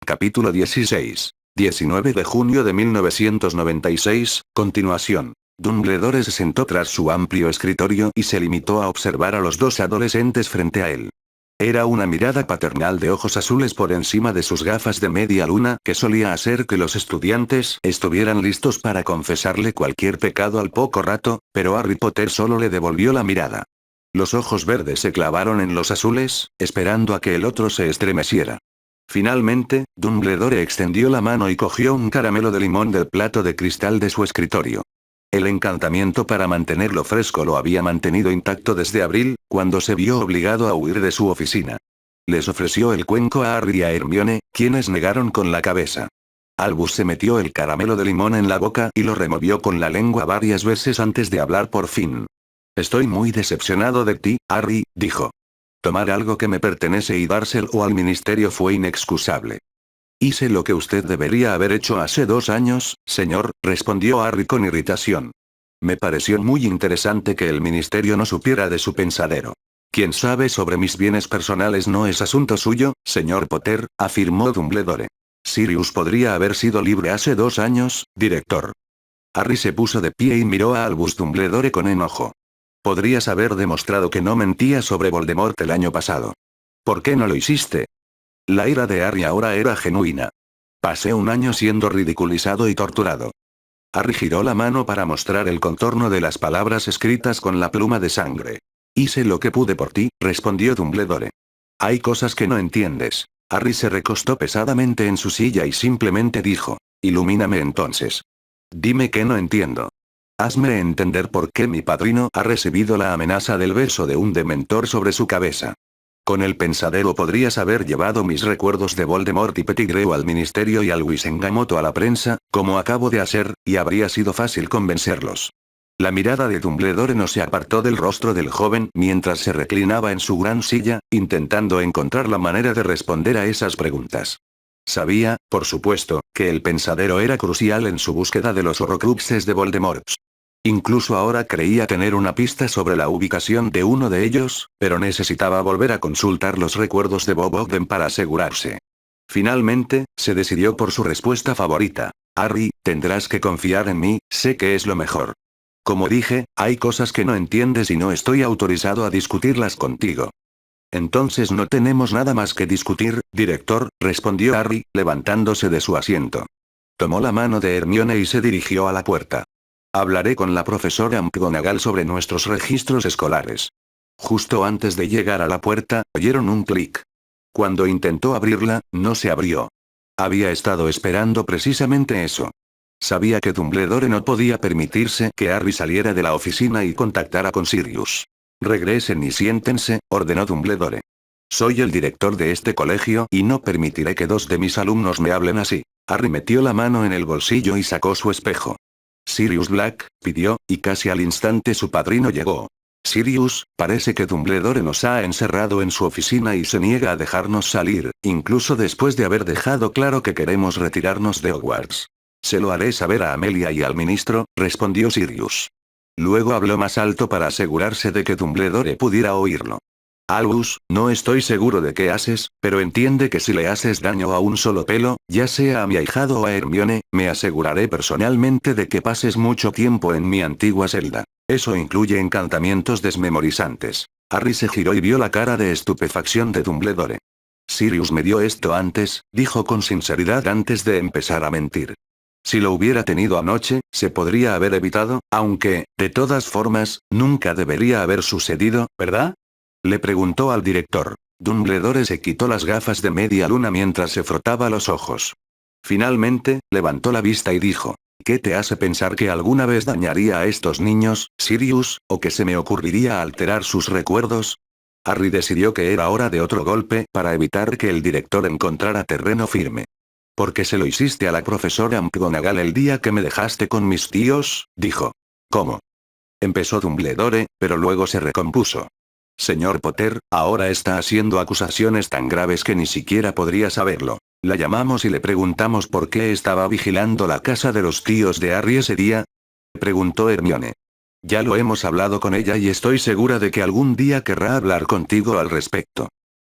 Capítulo 16. 19 de junio de 1996, continuación. Dumbledore se sentó tras su amplio escritorio y se limitó a observar a los dos adolescentes frente a él. Era una mirada paternal de ojos azules por encima de sus gafas de media luna que solía hacer que los estudiantes estuvieran listos para confesarle cualquier pecado al poco rato, pero Harry Potter solo le devolvió la mirada. Los ojos verdes se clavaron en los azules, esperando a que el otro se estremeciera. Finalmente, Dumbledore extendió la mano y cogió un caramelo de limón del plato de cristal de su escritorio. El encantamiento para mantenerlo fresco lo había mantenido intacto desde abril, cuando se vio obligado a huir de su oficina. Les ofreció el cuenco a Harry y a Hermione, quienes negaron con la cabeza. Albus se metió el caramelo de limón en la boca y lo removió con la lengua varias veces antes de hablar por fin. «Estoy muy decepcionado de ti, Harry», dijo. «Tomar algo que me pertenece y dárselo al ministerio fue inexcusable». «Hice lo que usted debería haber hecho hace 2 años, señor», respondió Harry con irritación. «Me pareció muy interesante que el ministerio no supiera de su pensadero. Quien sabe sobre mis bienes personales no es asunto suyo, señor Potter», afirmó Dumbledore. «Sirius podría haber sido libre hace 2 años, director». Harry se puso de pie y miró a Albus Dumbledore con enojo. «Podrías haber demostrado que no mentía sobre Voldemort el año pasado. ¿Por qué no lo hiciste?». La ira de Harry ahora era genuina. «Pasé un año siendo ridiculizado y torturado». Harry giró la mano para mostrar el contorno de las palabras escritas con la pluma de sangre. «Hice lo que pude por ti», respondió Dumbledore. «Hay cosas que no entiendes». Harry se recostó pesadamente en su silla y simplemente dijo: «Ilumíname entonces. Dime que no entiendo. Hazme entender por qué mi padrino ha recibido la amenaza del beso de un dementor sobre su cabeza. Con el pensadero podrías haber llevado mis recuerdos de Voldemort y Pettigrew al ministerio y al Wisengamoto a la prensa, como acabo de hacer, y habría sido fácil convencerlos». La mirada de Dumbledore no se apartó del rostro del joven mientras se reclinaba en su gran silla, intentando encontrar la manera de responder a esas preguntas. Sabía, por supuesto, que el pensadero era crucial en su búsqueda de los Horrocruxes de Voldemort. Incluso ahora creía tener una pista sobre la ubicación de uno de ellos, pero necesitaba volver a consultar los recuerdos de Bob Ogden para asegurarse. Finalmente, se decidió por su respuesta favorita. «Harry, tendrás que confiar en mí, sé que es lo mejor. Como dije, hay cosas que no entiendes y no estoy autorizado a discutirlas contigo». «Entonces no tenemos nada más que discutir, director», respondió Harry, levantándose de su asiento. Tomó la mano de Hermione y se dirigió a la puerta. «Hablaré con la profesora McGonagall sobre nuestros registros escolares». Justo antes de llegar a la puerta, oyeron un clic. Cuando intentó abrirla, no se abrió. Había estado esperando precisamente eso. Sabía que Dumbledore no podía permitirse que Harry saliera de la oficina y contactara con Sirius. «Regresen y siéntense», ordenó Dumbledore. «Soy el director de este colegio y no permitiré que 2 de mis alumnos me hablen así». Harry metió la mano en el bolsillo y sacó su espejo. «Sirius Black», pidió, y casi al instante su padrino llegó. «Sirius, parece que Dumbledore nos ha encerrado en su oficina y se niega a dejarnos salir, incluso después de haber dejado claro que queremos retirarnos de Hogwarts». «Se lo haré saber a Amelia y al ministro», respondió Sirius. Luego habló más alto para asegurarse de que Dumbledore pudiera oírlo. «Albus, no estoy seguro de qué haces, pero entiende que si le haces daño a un solo pelo, ya sea a mi ahijado o a Hermione, me aseguraré personalmente de que pases mucho tiempo en mi antigua celda. Eso incluye encantamientos desmemorizantes». Harry se giró y vio la cara de estupefacción de Dumbledore. «Sirius me dio esto antes», dijo con sinceridad antes de empezar a mentir. «Si lo hubiera tenido anoche, se podría haber evitado, aunque, de todas formas, nunca debería haber sucedido, ¿verdad?», le preguntó al director. Dumbledore se quitó las gafas de media luna mientras se frotaba los ojos. Finalmente, levantó la vista y dijo: «¿Qué te hace pensar que alguna vez dañaría a estos niños, Sirius, o que se me ocurriría alterar sus recuerdos?». Harry decidió que era hora de otro golpe para evitar que el director encontrara terreno firme. «¿Por qué se lo hiciste a la profesora McGonagall el día que me dejaste con mis tíos?», dijo. «¿Cómo?», empezó Dumbledore, pero luego se recompuso. «Señor Potter, ahora está haciendo acusaciones tan graves que ni siquiera podría saberlo. La llamamos y le preguntamos por qué estaba vigilando la casa de los tíos de Harry ese día», preguntó Hermione. «Ya lo hemos hablado con ella y estoy segura de que algún día querrá hablar contigo al respecto».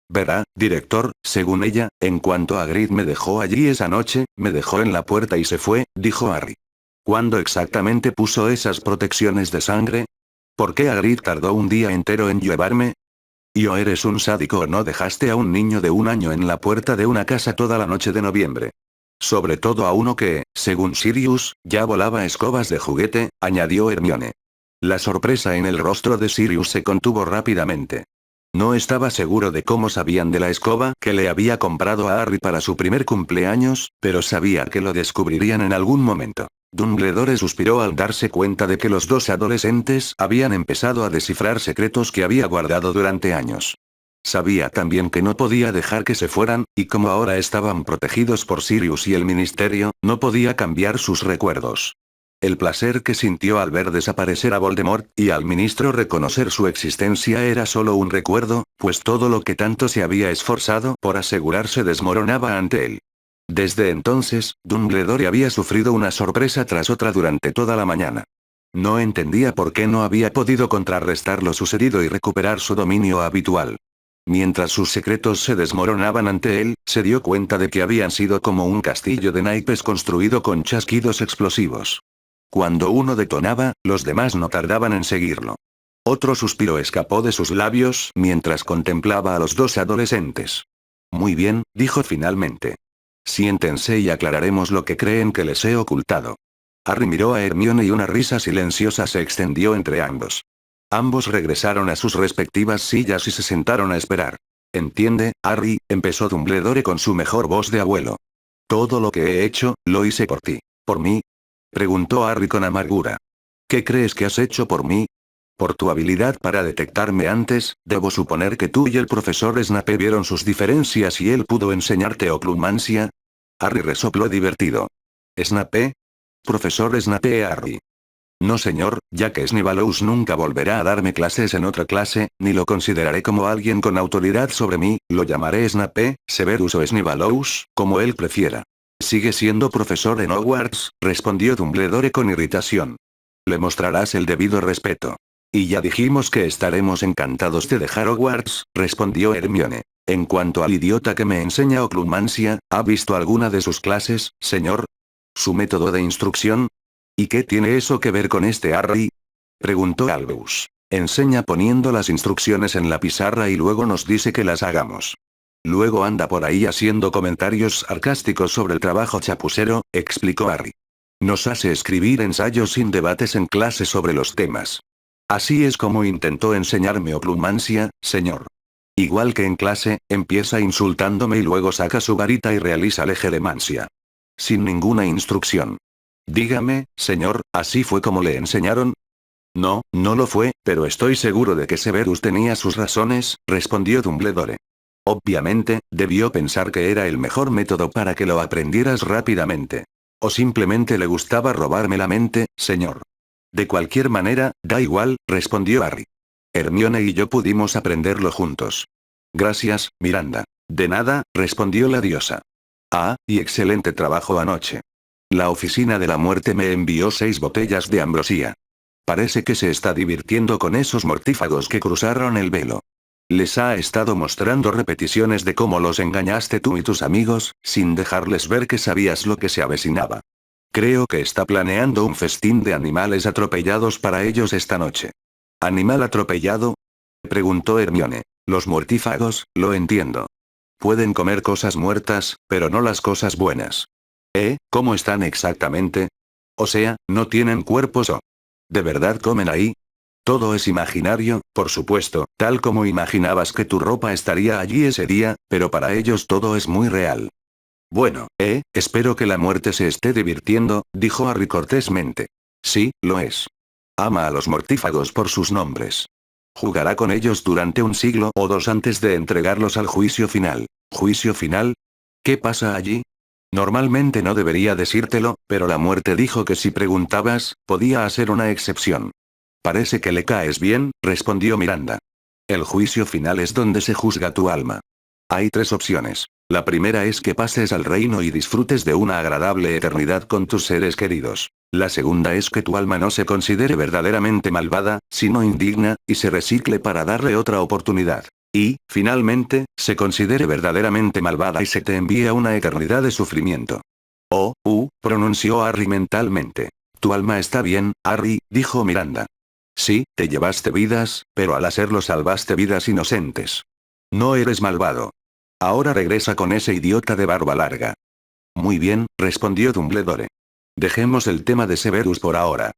Verá, director, según ella, en cuanto Hagrid me dejó allí esa noche, me dejó en la puerta y se fue, dijo Harry. ¿Cuándo exactamente puso esas protecciones de sangre? ¿Por qué Hagrid tardó un día entero en llevarme? ¿Y o eres un sádico o no dejaste a un niño de 1 año en la puerta de una casa toda la noche de noviembre? Sobre todo a uno que, según Sirius, ya volaba escobas de juguete, añadió Hermione. La sorpresa en el rostro de Sirius se contuvo rápidamente. No estaba seguro de cómo sabían de la escoba que le había comprado a Harry para su primer cumpleaños, pero sabía que lo descubrirían en algún momento. Dumbledore suspiró al darse cuenta de que los dos adolescentes habían empezado a descifrar secretos que había guardado durante años. Sabía también que no podía dejar que se fueran, y como ahora estaban protegidos por Sirius y el Ministerio, no podía cambiar sus recuerdos. El placer que sintió al ver desaparecer a Voldemort y al ministro reconocer su existencia era solo un recuerdo, pues todo lo que tanto se había esforzado por asegurar se desmoronaba ante él. Desde entonces, Dumbledore había sufrido una sorpresa tras otra durante toda la mañana. No entendía por qué no había podido contrarrestar lo sucedido y recuperar su dominio habitual. Mientras sus secretos se desmoronaban ante él, se dio cuenta de que habían sido como un castillo de naipes construido con chasquidos explosivos. Cuando uno detonaba, los demás no tardaban en seguirlo. Otro suspiro escapó de sus labios mientras contemplaba a los dos adolescentes. Muy bien, dijo finalmente. Siéntense y aclararemos lo que creen que les he ocultado. Harry miró a Hermione y una risa silenciosa se extendió entre ambos. Ambos regresaron a sus respectivas sillas y se sentaron a esperar. Entiende, Harry, empezó Dumbledore con su mejor voz de abuelo. Todo lo que he hecho, lo hice por ti. ¿Por mí? Preguntó Harry con amargura. ¿Qué crees que has hecho por mí? Por tu habilidad para detectarme antes, debo suponer que tú y el profesor Snape vieron sus diferencias y él pudo enseñarte oclumancia. Harry resopló divertido. ¿Snape? Profesor Snape Harry. No señor, ya que Snivalous nunca volverá a darme clases en otra clase, ni lo consideraré como alguien con autoridad sobre mí, lo llamaré Snape, Severus o Snivalous, como él prefiera. Sigue siendo profesor en Hogwarts, respondió Dumbledore con irritación. Le mostrarás el debido respeto. Y ya dijimos que estaremos encantados de dejar Hogwarts, respondió Hermione. En cuanto al idiota que me enseña oclumancia, ¿ha visto alguna de sus clases, señor? ¿Su método de instrucción? ¿Y qué tiene eso que ver con este Harry? Preguntó Albus. Enseña poniendo las instrucciones en la pizarra y luego nos dice que las hagamos. Luego anda por ahí haciendo comentarios sarcásticos sobre el trabajo chapucero, explicó Harry. Nos hace escribir ensayos sin debates en clase sobre los temas. Así es como intentó enseñarme oclumancia, señor. Igual que en clase, empieza insultándome y luego saca su varita y realiza legeremancia. Sin ninguna instrucción. Dígame, señor, ¿así fue como le enseñaron? No, no lo fue, pero estoy seguro de que Severus tenía sus razones, respondió Dumbledore. Obviamente, debió pensar que era el mejor método para que lo aprendieras rápidamente. O simplemente le gustaba robarme la mente, señor. De cualquier manera, da igual, respondió Harry. Hermione y yo pudimos aprenderlo juntos. Gracias, Miranda. De nada, respondió la diosa. Ah, y excelente trabajo anoche. La oficina de la muerte me envió 6 botellas de ambrosía. Parece que se está divirtiendo con esos mortífagos que cruzaron el velo. Les ha estado mostrando repeticiones de cómo los engañaste tú y tus amigos, sin dejarles ver que sabías lo que se avecinaba. Creo que está planeando un festín de animales atropellados para ellos esta noche. ¿Animal atropellado? Preguntó Hermione. Los mortífagos, lo entiendo. Pueden comer cosas muertas, pero no las cosas buenas. ¿Cómo están exactamente? O sea, ¿no tienen cuerpos o? ¿De verdad comen ahí? Todo es imaginario, por supuesto, tal como imaginabas que tu ropa estaría allí ese día, pero para ellos todo es muy real. Bueno, espero que la muerte se esté divirtiendo, dijo Harry cortésmente. Sí, lo es. Ama a los mortífagos por sus nombres. Jugará con ellos durante 1 siglo o 2 antes de entregarlos al juicio final. ¿Juicio final? ¿Qué pasa allí? Normalmente no debería decírtelo, pero la muerte dijo que si preguntabas, podía hacer una excepción. Parece que le caes bien, respondió Miranda. El juicio final es donde se juzga tu alma. Hay 3 opciones. La primera es que pases al reino y disfrutes de una agradable eternidad con tus seres queridos. La segunda es que tu alma no se considere verdaderamente malvada, sino indigna, y se recicle para darle otra oportunidad. Y, finalmente, se considere verdaderamente malvada y se te envía una eternidad de sufrimiento. Pronunció Harry mentalmente. Tu alma está bien, Harry, dijo Miranda. Sí, te llevaste vidas, pero al hacerlo salvaste vidas inocentes. No eres malvado. Ahora regresa con ese idiota de barba larga. Muy bien, respondió Dumbledore. Dejemos el tema de Severus por ahora.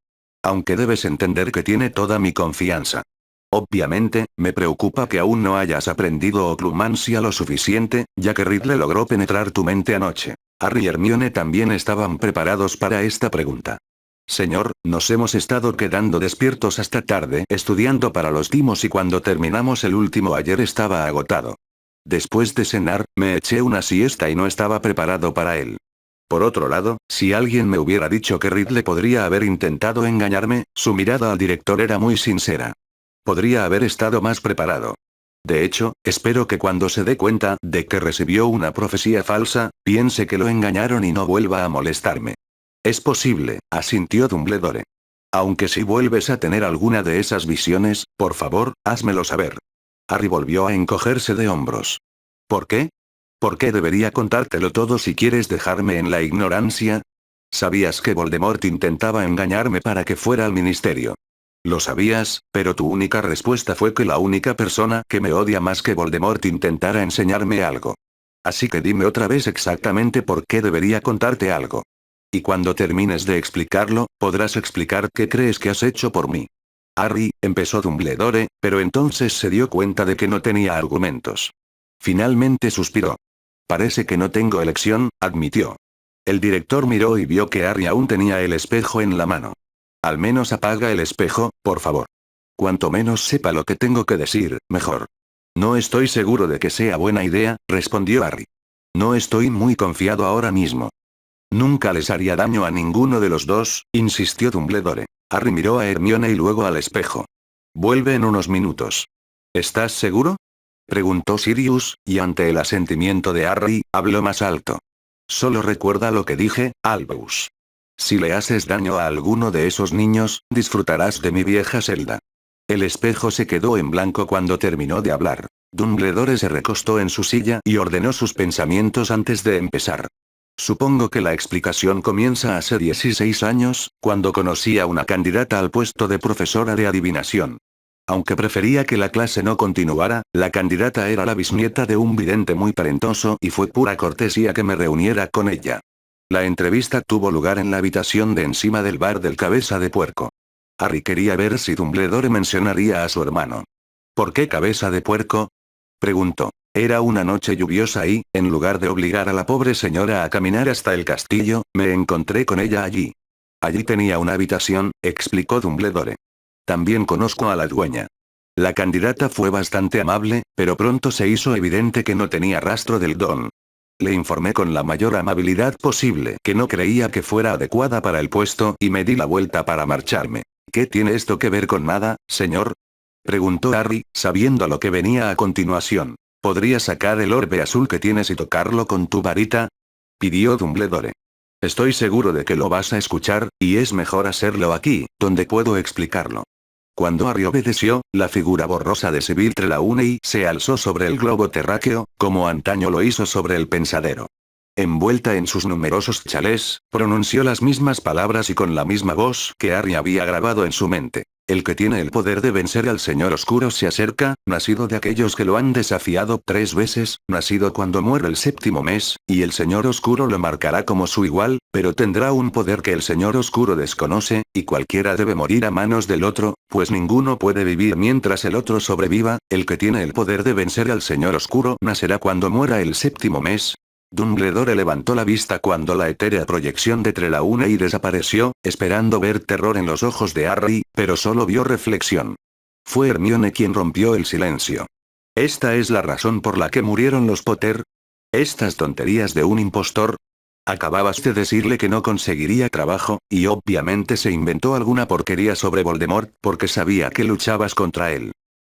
Aunque debes entender que tiene toda mi confianza. Obviamente, me preocupa que aún no hayas aprendido Oclumancia lo suficiente, ya que Ridley logró penetrar tu mente anoche. Harry y Hermione también estaban preparados para esta pregunta. Señor, nos hemos estado quedando despiertos hasta tarde estudiando para los timos y cuando terminamos el último ayer estaba agotado. Después de cenar, me eché una siesta y no estaba preparado para él. Por otro lado, si alguien me hubiera dicho que Ridley podría haber intentado engañarme, su mirada al director era muy sincera. Podría haber estado más preparado. De hecho, espero que cuando se dé cuenta de que recibió una profecía falsa, piense que lo engañaron y no vuelva a molestarme. Es posible, asintió Dumbledore. Aunque si vuelves a tener alguna de esas visiones, por favor, házmelo saber. Harry volvió a encogerse de hombros. ¿Por qué? ¿Por qué debería contártelo todo si quieres dejarme en la ignorancia? Sabías que Voldemort intentaba engañarme para que fuera al ministerio. Lo sabías, pero tu única respuesta fue que la única persona que me odia más que Voldemort intentara enseñarme algo. Así que dime otra vez exactamente por qué debería contarte algo. Y cuando termines de explicarlo, podrás explicar qué crees que has hecho por mí. Harry, empezó Dumbledore, pero entonces se dio cuenta de que no tenía argumentos. Finalmente suspiró. Parece que no tengo elección, admitió. El director miró y vio que Harry aún tenía el espejo en la mano. Al menos apaga el espejo, por favor. Cuanto menos sepa lo que tengo que decir, mejor. No estoy seguro de que sea buena idea, respondió Harry. No estoy muy confiado ahora mismo. Nunca les haría daño a ninguno de los dos, insistió Dumbledore. Harry miró a Hermione y luego al espejo. Vuelve en unos minutos. ¿Estás seguro? Preguntó Sirius, y ante el asentimiento de Harry, habló más alto. Solo recuerda lo que dije, Albus. Si le haces daño a alguno de esos niños, disfrutarás de mi vieja celda. El espejo se quedó en blanco cuando terminó de hablar. Dumbledore se recostó en su silla y ordenó sus pensamientos antes de empezar. Supongo que la explicación comienza hace 16 años, cuando conocí a una candidata al puesto de profesora de adivinación. Aunque prefería que la clase no continuara, la candidata era la bisnieta de un vidente muy talentoso y fue pura cortesía que me reuniera con ella. La entrevista tuvo lugar en la habitación de encima del bar del Cabeza de Puerco. Harry quería ver si Dumbledore mencionaría a su hermano. ¿Por qué Cabeza de Puerco? Preguntó. Era una noche lluviosa y, en lugar de obligar a la pobre señora a caminar hasta el castillo, me encontré con ella allí. Allí tenía una habitación, explicó Dumbledore. También conozco a la dueña. La candidata fue bastante amable, pero pronto se hizo evidente que no tenía rastro del don. Le informé con la mayor amabilidad posible que no creía que fuera adecuada para el puesto y me di la vuelta para marcharme. ¿Qué tiene esto que ver con nada, señor? Preguntó Harry, sabiendo lo que venía a continuación. ¿Podrías sacar el orbe azul que tienes y tocarlo con tu varita? Pidió Dumbledore. Estoy seguro de que lo vas a escuchar, y es mejor hacerlo aquí, donde puedo explicarlo. Cuando Harry obedeció, la figura borrosa de Sybil Trelawney se alzó sobre el globo terráqueo, como antaño lo hizo sobre el pensadero. Envuelta en sus numerosos chalés, pronunció las mismas palabras y con la misma voz que Harry había grabado en su mente. El que tiene el poder de vencer al Señor Oscuro se acerca, nacido de aquellos que lo han desafiado 3 veces, nacido cuando muere el 7º mes, y el Señor Oscuro lo marcará como su igual, pero tendrá un poder que el Señor Oscuro desconoce, y cualquiera debe morir a manos del otro, pues ninguno puede vivir mientras el otro sobreviva. El que tiene el poder de vencer al Señor Oscuro nacerá cuando muera el 7º mes. Dumbledore levantó la vista cuando la etérea proyección de Trelawney desapareció, esperando ver terror en los ojos de Harry, pero solo vio reflexión. Fue Hermione quien rompió el silencio. ¿Esta es la razón por la que murieron los Potter? ¿Estas tonterías de un impostor? Acababas de decirle que no conseguiría trabajo, y obviamente se inventó alguna porquería sobre Voldemort, porque sabía que luchabas contra él.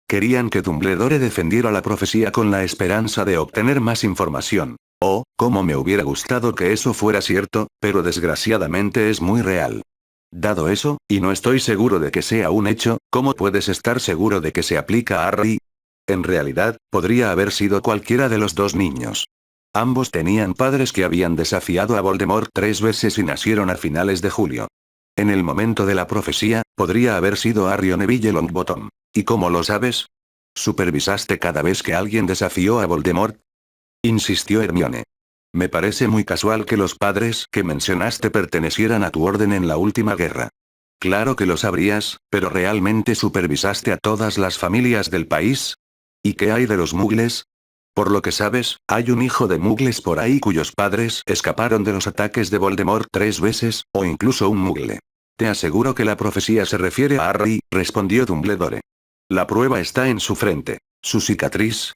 Querían que Dumbledore defendiera la profecía con la esperanza de obtener más información. Oh, cómo me hubiera gustado que eso fuera cierto, pero desgraciadamente es muy real. Dado eso, y no estoy seguro de que sea un hecho, ¿cómo puedes estar seguro de que se aplica a Harry? En realidad, podría haber sido cualquiera de los dos niños. Ambos tenían padres que habían desafiado a Voldemort 3 veces y nacieron a finales de julio. En el momento de la profecía, podría haber sido Harry o Neville Longbottom. ¿Y cómo lo sabes? ¿Supervisaste cada vez que alguien desafió a Voldemort? Insistió Hermione. Me parece muy casual que los padres que mencionaste pertenecieran a tu orden en la última guerra. Claro que lo sabrías, pero ¿realmente supervisaste a todas las familias del país? ¿Y qué hay de los muggles? Por lo que sabes, hay un hijo de muggles por ahí cuyos padres escaparon de los ataques de Voldemort 3 veces, o incluso un muggle. Te aseguro que la profecía se refiere a Harry, respondió Dumbledore. La prueba está en su frente. ¿Su cicatriz?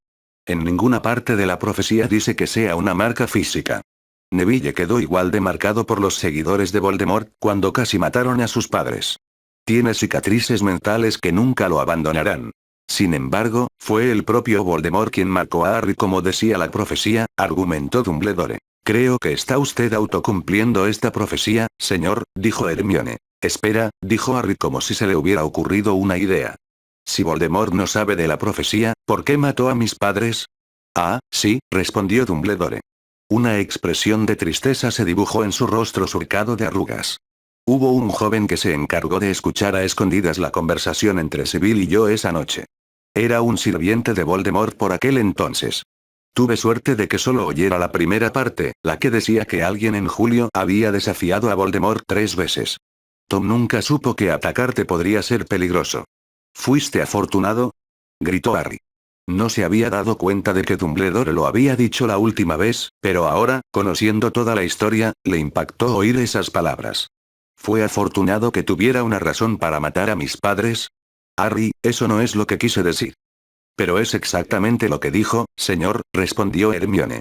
En ninguna parte de la profecía dice que sea una marca física. Neville quedó igual de marcado por los seguidores de Voldemort cuando casi mataron a sus padres. Tiene cicatrices mentales que nunca lo abandonarán. Sin embargo, fue el propio Voldemort quien marcó a Harry como decía la profecía, argumentó Dumbledore. Creo que está usted autocumpliendo esta profecía, señor, dijo Hermione. Espera, dijo Harry como si se le hubiera ocurrido una idea. Si Voldemort no sabe de la profecía, ¿por qué mató a mis padres? Ah, sí, respondió Dumbledore. Una expresión de tristeza se dibujó en su rostro surcado de arrugas. Hubo un joven que se encargó de escuchar a escondidas la conversación entre Sibyl y yo esa noche. Era un sirviente de Voldemort por aquel entonces. Tuve suerte de que solo oyera la primera parte, la que decía que alguien en julio había desafiado a Voldemort 3 veces. Tom nunca supo que atacarte podría ser peligroso. ¿Fuiste afortunado? Gritó Harry. No se había dado cuenta de que Dumbledore lo había dicho la última vez, pero ahora, conociendo toda la historia, le impactó oír esas palabras. ¿Fue afortunado que tuviera una razón para matar a mis padres? Harry, eso no es lo que quise decir. Pero es exactamente lo que dijo, señor, respondió Hermione.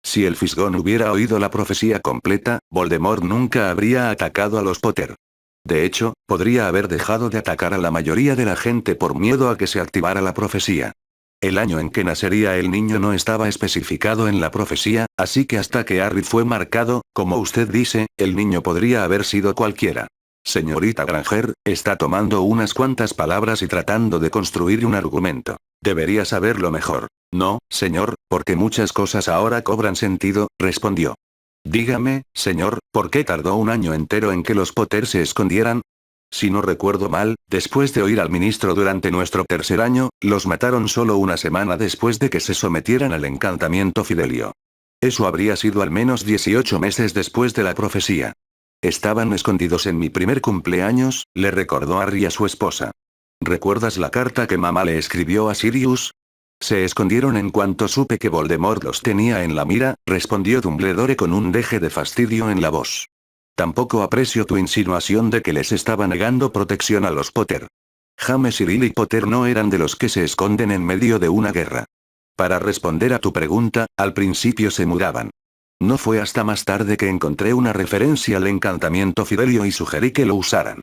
Si el Fisgón hubiera oído la profecía completa, Voldemort nunca habría atacado a los Potter. De hecho, podría haber dejado de atacar a la mayoría de la gente por miedo a que se activara la profecía. El año en que nacería el niño no estaba especificado en la profecía, así que hasta que Harry fue marcado, como usted dice, el niño podría haber sido cualquiera. Señorita Granger, está tomando unas cuantas palabras y tratando de construir un argumento. Debería saberlo mejor. No, señor, porque muchas cosas ahora cobran sentido, respondió. Dígame, señor, ¿por qué tardó un año entero en que los Potter se escondieran? Si no recuerdo mal, después de oír al ministro durante nuestro tercer año, los mataron solo una semana después de que se sometieran al encantamiento Fidelio. Eso habría sido al menos 18 meses después de la profecía. Estaban escondidos en mi primer cumpleaños, le recordó Harry a su esposa. ¿Recuerdas la carta que mamá le escribió a Sirius? Se escondieron en cuanto supe que Voldemort los tenía en la mira, respondió Dumbledore con un deje de fastidio en la voz. Tampoco aprecio tu insinuación de que les estaba negando protección a los Potter. James y Lily Potter no eran de los que se esconden en medio de una guerra. Para responder a tu pregunta, al principio se mudaban. No fue hasta más tarde que encontré una referencia al encantamiento Fidelio y sugerí que lo usaran.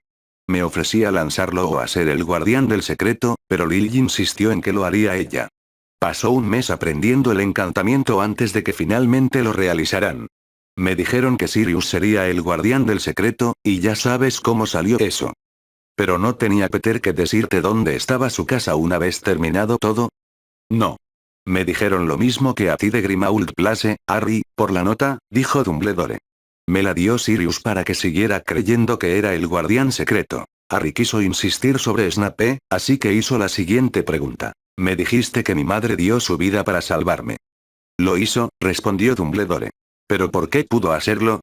Me ofrecí a lanzarlo o a ser el guardián del secreto, pero Lily insistió en que lo haría ella. Pasó un mes aprendiendo el encantamiento antes de que finalmente lo realizaran. Me dijeron que Sirius sería el guardián del secreto, y ya sabes cómo salió eso. Pero no tenía Peter que decirte dónde estaba su casa una vez terminado todo. No. Me dijeron lo mismo que a ti de Grimmauld Place, Harry, por la nota, dijo Dumbledore. Me la dio Sirius para que siguiera creyendo que era el guardián secreto. Harry quiso insistir sobre Snape, así que hizo la siguiente pregunta. Me dijiste que mi madre dio su vida para salvarme. Lo hizo, respondió Dumbledore. ¿Pero por qué pudo hacerlo?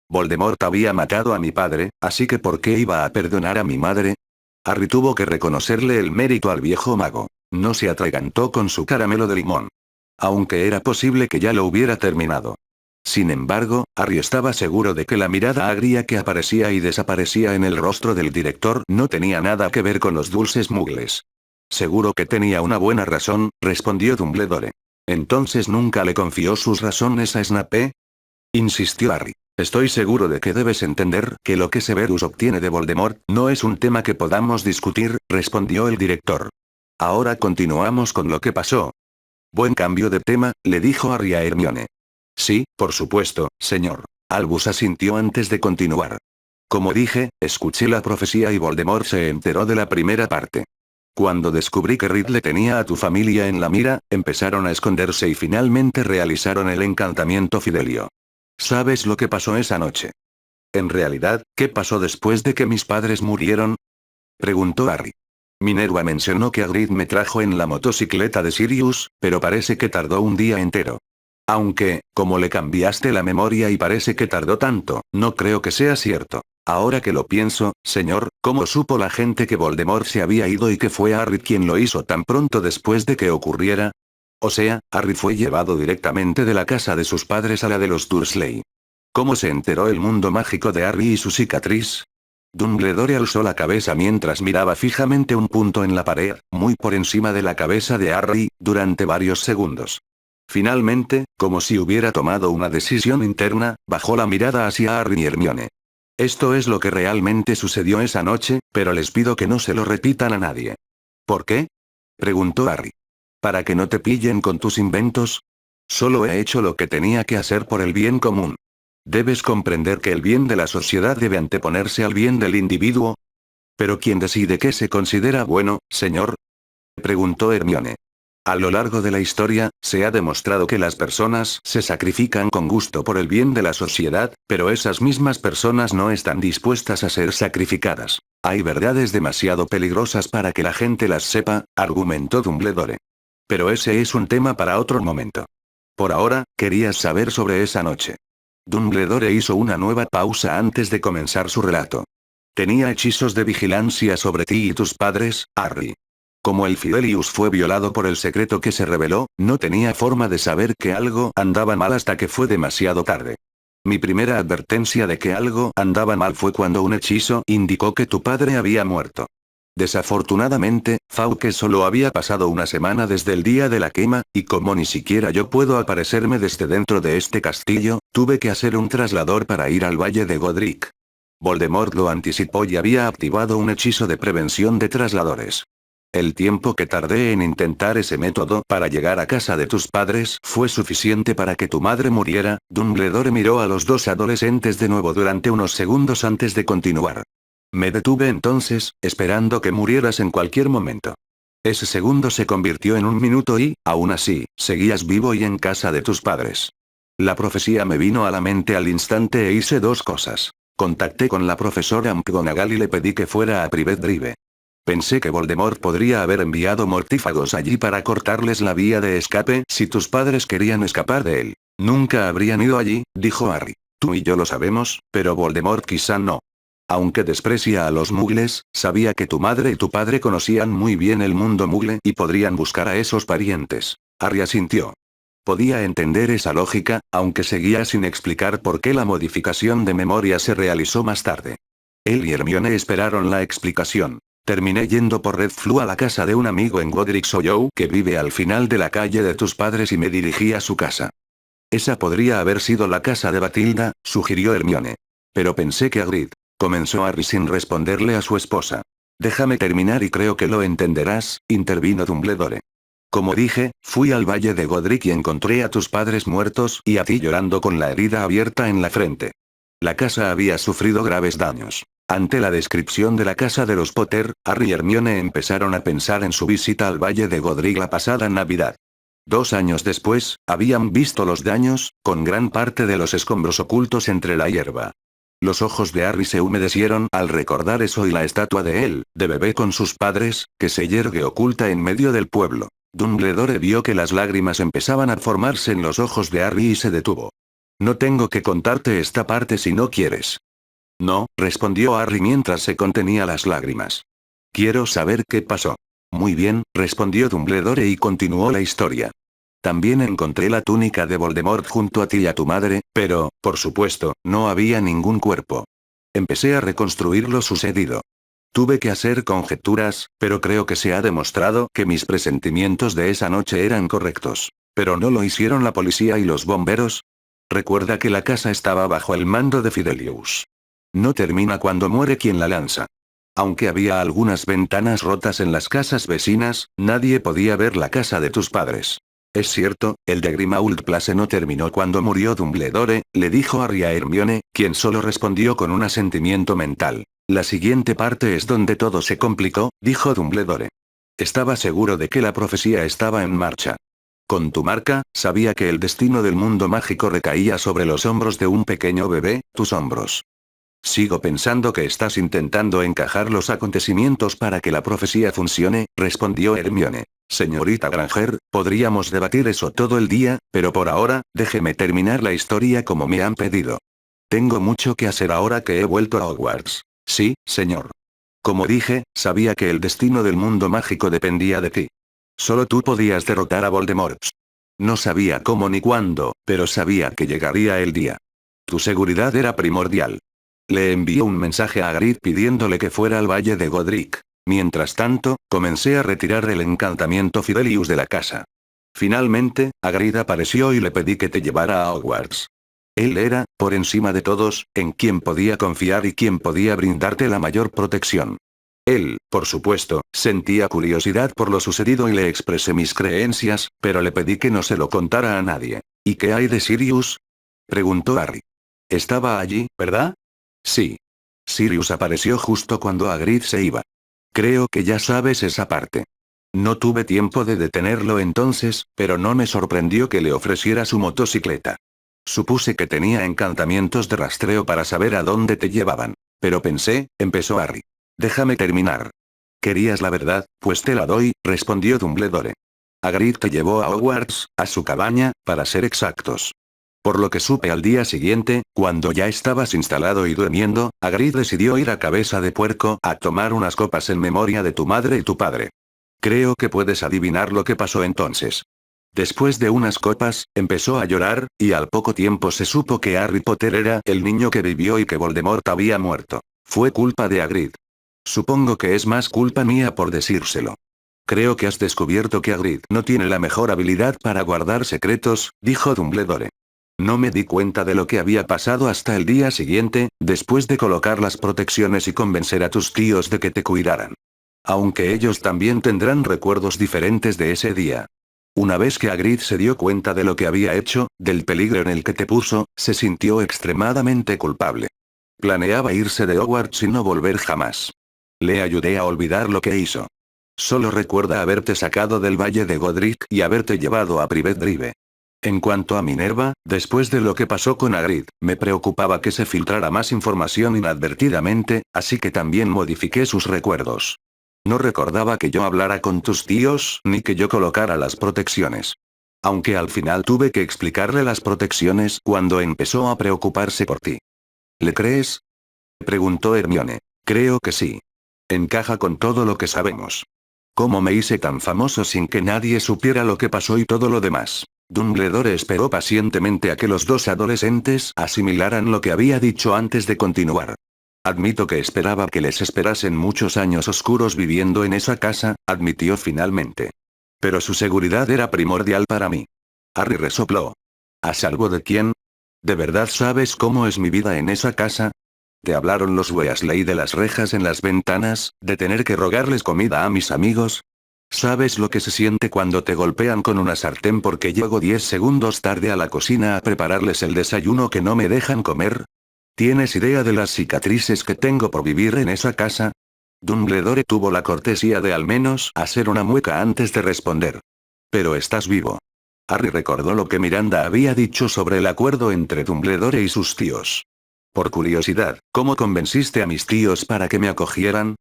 Voldemort había matado a mi padre, así que ¿por qué iba a perdonar a mi madre? Harry tuvo que reconocerle el mérito al viejo mago. No se atragantó con su caramelo de limón. Aunque era posible que ya lo hubiera terminado. Sin embargo, Harry estaba seguro de que la mirada agria que aparecía y desaparecía en el rostro del director no tenía nada que ver con los dulces muggles. Seguro que tenía una buena razón, respondió Dumbledore. ¿Entonces nunca le confió sus razones a Snape? Insistió Harry. Estoy seguro de que debes entender que lo que Severus obtiene de Voldemort no es un tema que podamos discutir, respondió el director. Ahora continuamos con lo que pasó. Buen cambio de tema, le dijo Harry a Hermione. Sí, por supuesto, señor. Albus asintió antes de continuar. Como dije, escuché la profecía y Voldemort se enteró de la primera parte. Cuando descubrí que Ridley tenía a tu familia en la mira, empezaron a esconderse y finalmente realizaron el encantamiento Fidelio. ¿Sabes lo que pasó esa noche? En realidad, ¿qué pasó después de que mis padres murieron? Preguntó Harry. Minerva mencionó que Hagrid me trajo en la motocicleta de Sirius, pero parece que tardó un día entero. Aunque, como le cambiaste la memoria y parece que tardó tanto, no creo que sea cierto. Ahora que lo pienso, señor, ¿cómo supo la gente que Voldemort se había ido y que fue Harry quien lo hizo tan pronto después de que ocurriera? O sea, Harry fue llevado directamente de la casa de sus padres a la de los Dursley. ¿Cómo se enteró el mundo mágico de Harry y su cicatriz? Dumbledore alzó la cabeza mientras miraba fijamente un punto en la pared, muy por encima de la cabeza de Harry, durante varios segundos. Finalmente, como si hubiera tomado una decisión interna, bajó la mirada hacia Harry y Hermione. Esto es lo que realmente sucedió esa noche, pero les pido que no se lo repitan a nadie. ¿Por qué? Preguntó Harry. ¿Para que no te pillen con tus inventos? Solo he hecho lo que tenía que hacer por el bien común. Debes comprender que el bien de la sociedad debe anteponerse al bien del individuo. ¿Pero quién decide qué se considera bueno, señor? Preguntó Hermione. A lo largo de la historia, se ha demostrado que las personas se sacrifican con gusto por el bien de la sociedad, pero esas mismas personas no están dispuestas a ser sacrificadas. Hay verdades demasiado peligrosas para que la gente las sepa, argumentó Dumbledore. Pero ese es un tema para otro momento. Por ahora, querías saber sobre esa noche. Dumbledore hizo una nueva pausa antes de comenzar su relato. Tenía hechizos de vigilancia sobre ti y tus padres, Harry. Como el Fidelius fue violado por el secreto que se reveló, no tenía forma de saber que algo andaba mal hasta que fue demasiado tarde. Mi primera advertencia de que algo andaba mal fue cuando un hechizo indicó que tu padre había muerto. Desafortunadamente, Fawkes solo había pasado una semana desde el día de la quema, y como ni siquiera yo puedo aparecerme desde dentro de este castillo, tuve que hacer un traslador para ir al Valle de Godric. Voldemort lo anticipó y había activado un hechizo de prevención de trasladores. El tiempo que tardé en intentar ese método para llegar a casa de tus padres fue suficiente para que tu madre muriera. Dumbledore miró a los dos adolescentes de nuevo durante unos segundos antes de continuar. Me detuve entonces, esperando que murieras en cualquier momento. Ese segundo se convirtió en un minuto y, aún así, seguías vivo y en casa de tus padres. La profecía me vino a la mente al instante e hice dos cosas. Contacté con la profesora McGonagall y le pedí que fuera a Privet Drive. Pensé que Voldemort podría haber enviado mortífagos allí para cortarles la vía de escape si tus padres querían escapar de él. Nunca habrían ido allí, dijo Harry. Tú y yo lo sabemos, pero Voldemort quizá no. Aunque desprecia a los mugles, sabía que tu madre y tu padre conocían muy bien el mundo mugle y podrían buscar a esos parientes. Harry asintió. Podía entender esa lógica, aunque seguía sin explicar por qué la modificación de memoria se realizó más tarde. Él y Hermione esperaron la explicación. Terminé yendo por Red Flue a la casa de un amigo en Godric's Hollow que vive al final de la calle de tus padres y me dirigí a su casa. Esa podría haber sido la casa de Batilda, sugirió Hermione. Pero pensé que Hagrid. Comenzó Harry sin responderle a su esposa. Déjame terminar y creo que lo entenderás, intervino Dumbledore. Como dije, fui al Valle de Godric y encontré a tus padres muertos y a ti llorando con la herida abierta en la frente. La casa había sufrido graves daños. Ante la descripción de la casa de los Potter, Harry y Hermione empezaron a pensar en su visita al Valle de Godric la pasada Navidad. 2 años después, habían visto los daños, con gran parte de los escombros ocultos entre la hierba. Los ojos de Harry se humedecieron al recordar eso y la estatua de él, de bebé con sus padres, que se yergue oculta en medio del pueblo. Dumbledore vio que las lágrimas empezaban a formarse en los ojos de Harry y se detuvo. No tengo que contarte esta parte si no quieres. No, respondió Harry mientras se contenía las lágrimas. Quiero saber qué pasó. Muy bien, respondió Dumbledore y continuó la historia. También encontré la túnica de Voldemort junto a ti y a tu madre, pero, por supuesto, no había ningún cuerpo. Empecé a reconstruir lo sucedido. Tuve que hacer conjeturas, pero creo que se ha demostrado que mis presentimientos de esa noche eran correctos. ¿Pero no lo hicieron la policía y los bomberos? Recuerda que la casa estaba bajo el mando de Fidelius. No termina cuando muere quien la lanza. Aunque había algunas ventanas rotas en las casas vecinas, nadie podía ver la casa de tus padres. Es cierto, el de Grimmauld Place no terminó cuando murió Dumbledore, le dijo Harry a Hermione, quien solo respondió con un asentimiento mental. La siguiente parte es donde todo se complicó, dijo Dumbledore. Estaba seguro de que la profecía estaba en marcha. Con tu marca, sabía que el destino del mundo mágico recaía sobre los hombros de un pequeño bebé, tus hombros. Sigo pensando que estás intentando encajar los acontecimientos para que la profecía funcione, respondió Hermione. Señorita Granger, podríamos debatir eso todo el día, pero por ahora, déjeme terminar la historia como me han pedido. Tengo mucho que hacer ahora que he vuelto a Hogwarts. Sí, señor. Como dije, sabía que el destino del mundo mágico dependía de ti. Solo tú podías derrotar a Voldemort. No sabía cómo ni cuándo, pero sabía que llegaría el día. Tu seguridad era primordial. Le envió un mensaje a Hagrid pidiéndole que fuera al Valle de Godric. Mientras tanto, comencé a retirar el encantamiento Fidelius de la casa. Finalmente, Hagrid apareció y le pedí que te llevara a Hogwarts. Él era, por encima de todos, en quien podía confiar y quien podía brindarte la mayor protección. Él, por supuesto, sentía curiosidad por lo sucedido y le expresé mis creencias, pero le pedí que no se lo contara a nadie. ¿Y qué hay de Sirius? Preguntó Harry. Estaba allí, ¿verdad? Sí. Sirius apareció justo cuando Hagrid se iba. Creo que ya sabes esa parte. No tuve tiempo de detenerlo entonces, pero no me sorprendió que le ofreciera su motocicleta. Supuse que tenía encantamientos de rastreo para saber a dónde te llevaban. Pero pensé, empezó Harry. Déjame terminar. Querías la verdad, pues te la doy, respondió Dumbledore. Hagrid te llevó a Hogwarts, a su cabaña, para ser exactos. Por lo que supe al día siguiente, cuando ya estabas instalado y durmiendo, Hagrid decidió ir a Cabeza de Puerco a tomar unas copas en memoria de tu madre y tu padre. Creo que puedes adivinar lo que pasó entonces. Después de unas copas, empezó a llorar, y al poco tiempo se supo que Harry Potter era el niño que vivió y que Voldemort había muerto. Fue culpa de Hagrid. Supongo que es más culpa mía por decírselo. Creo que has descubierto que Hagrid no tiene la mejor habilidad para guardar secretos, dijo Dumbledore. No me di cuenta de lo que había pasado hasta el día siguiente, después de colocar las protecciones y convencer a tus tíos de que te cuidaran. Aunque ellos también tendrán recuerdos diferentes de ese día. Una vez que Hagrid se dio cuenta de lo que había hecho, del peligro en el que te puso, se sintió extremadamente culpable. Planeaba irse de Hogwarts y no volver jamás. Le ayudé a olvidar lo que hizo. Solo recuerda haberte sacado del Valle de Godric y haberte llevado a Privet Drive. En cuanto a Minerva, después de lo que pasó con Hagrid, me preocupaba que se filtrara más información inadvertidamente, así que también modifiqué sus recuerdos. No recordaba que yo hablara con tus tíos, ni que yo colocara las protecciones. Aunque al final tuve que explicarle las protecciones cuando empezó a preocuparse por ti. ¿Le crees? Preguntó Hermione. Creo que sí. Encaja con todo lo que sabemos. ¿Cómo me hice tan famoso sin que nadie supiera lo que pasó y todo lo demás? Dumbledore esperó pacientemente a que los dos adolescentes asimilaran lo que había dicho antes de continuar. Admito que esperaba que les esperasen muchos años oscuros viviendo en esa casa, admitió finalmente. Pero su seguridad era primordial para mí. Harry resopló. ¿A salvo de quién? ¿De verdad sabes cómo es mi vida en esa casa? ¿Te hablaron los Weasley de las rejas en las ventanas, de tener que rogarles comida a mis amigos? ¿Sabes lo que se siente cuando te golpean con una sartén porque llego 10 segundos tarde a la cocina a prepararles el desayuno que no me dejan comer? ¿Tienes idea de las cicatrices que tengo por vivir en esa casa? Dumbledore tuvo la cortesía de al menos hacer una mueca antes de responder. Pero estás vivo. Harry recordó lo que Miranda había dicho sobre el acuerdo entre Dumbledore y sus tíos. Por curiosidad, ¿cómo convenciste a mis tíos para que me acogieran?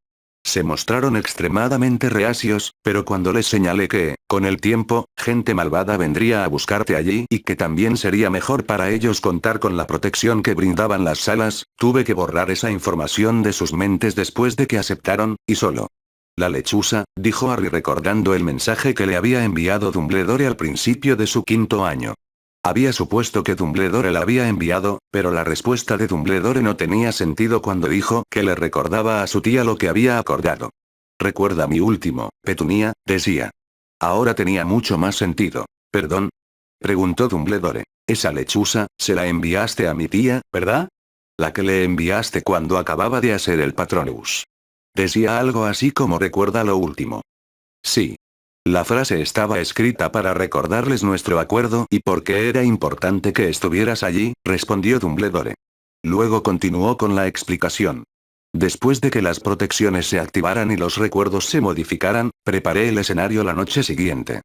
Se mostraron extremadamente reacios, pero cuando les señalé que, con el tiempo, gente malvada vendría a buscarte allí y que también sería mejor para ellos contar con la protección que brindaban las salas, tuve que borrar esa información de sus mentes después de que aceptaron, y solo. La lechuza, dijo Harry recordando el mensaje que le había enviado Dumbledore al principio de su quinto año. Había supuesto que Dumbledore la había enviado, pero la respuesta de Dumbledore no tenía sentido cuando dijo que le recordaba a su tía lo que había acordado. Recuerda mi último, Petunia, decía. Ahora tenía mucho más sentido. ¿Perdón? Preguntó Dumbledore. Esa lechuza, se la enviaste a mi tía, ¿verdad? La que le enviaste cuando acababa de hacer el Patronus. Decía algo así como recuerda lo último. Sí. La frase estaba escrita para recordarles nuestro acuerdo y porque era importante que estuvieras allí, respondió Dumbledore. Luego continuó con la explicación. Después de que las protecciones se activaran y los recuerdos se modificaran, preparé el escenario la noche siguiente.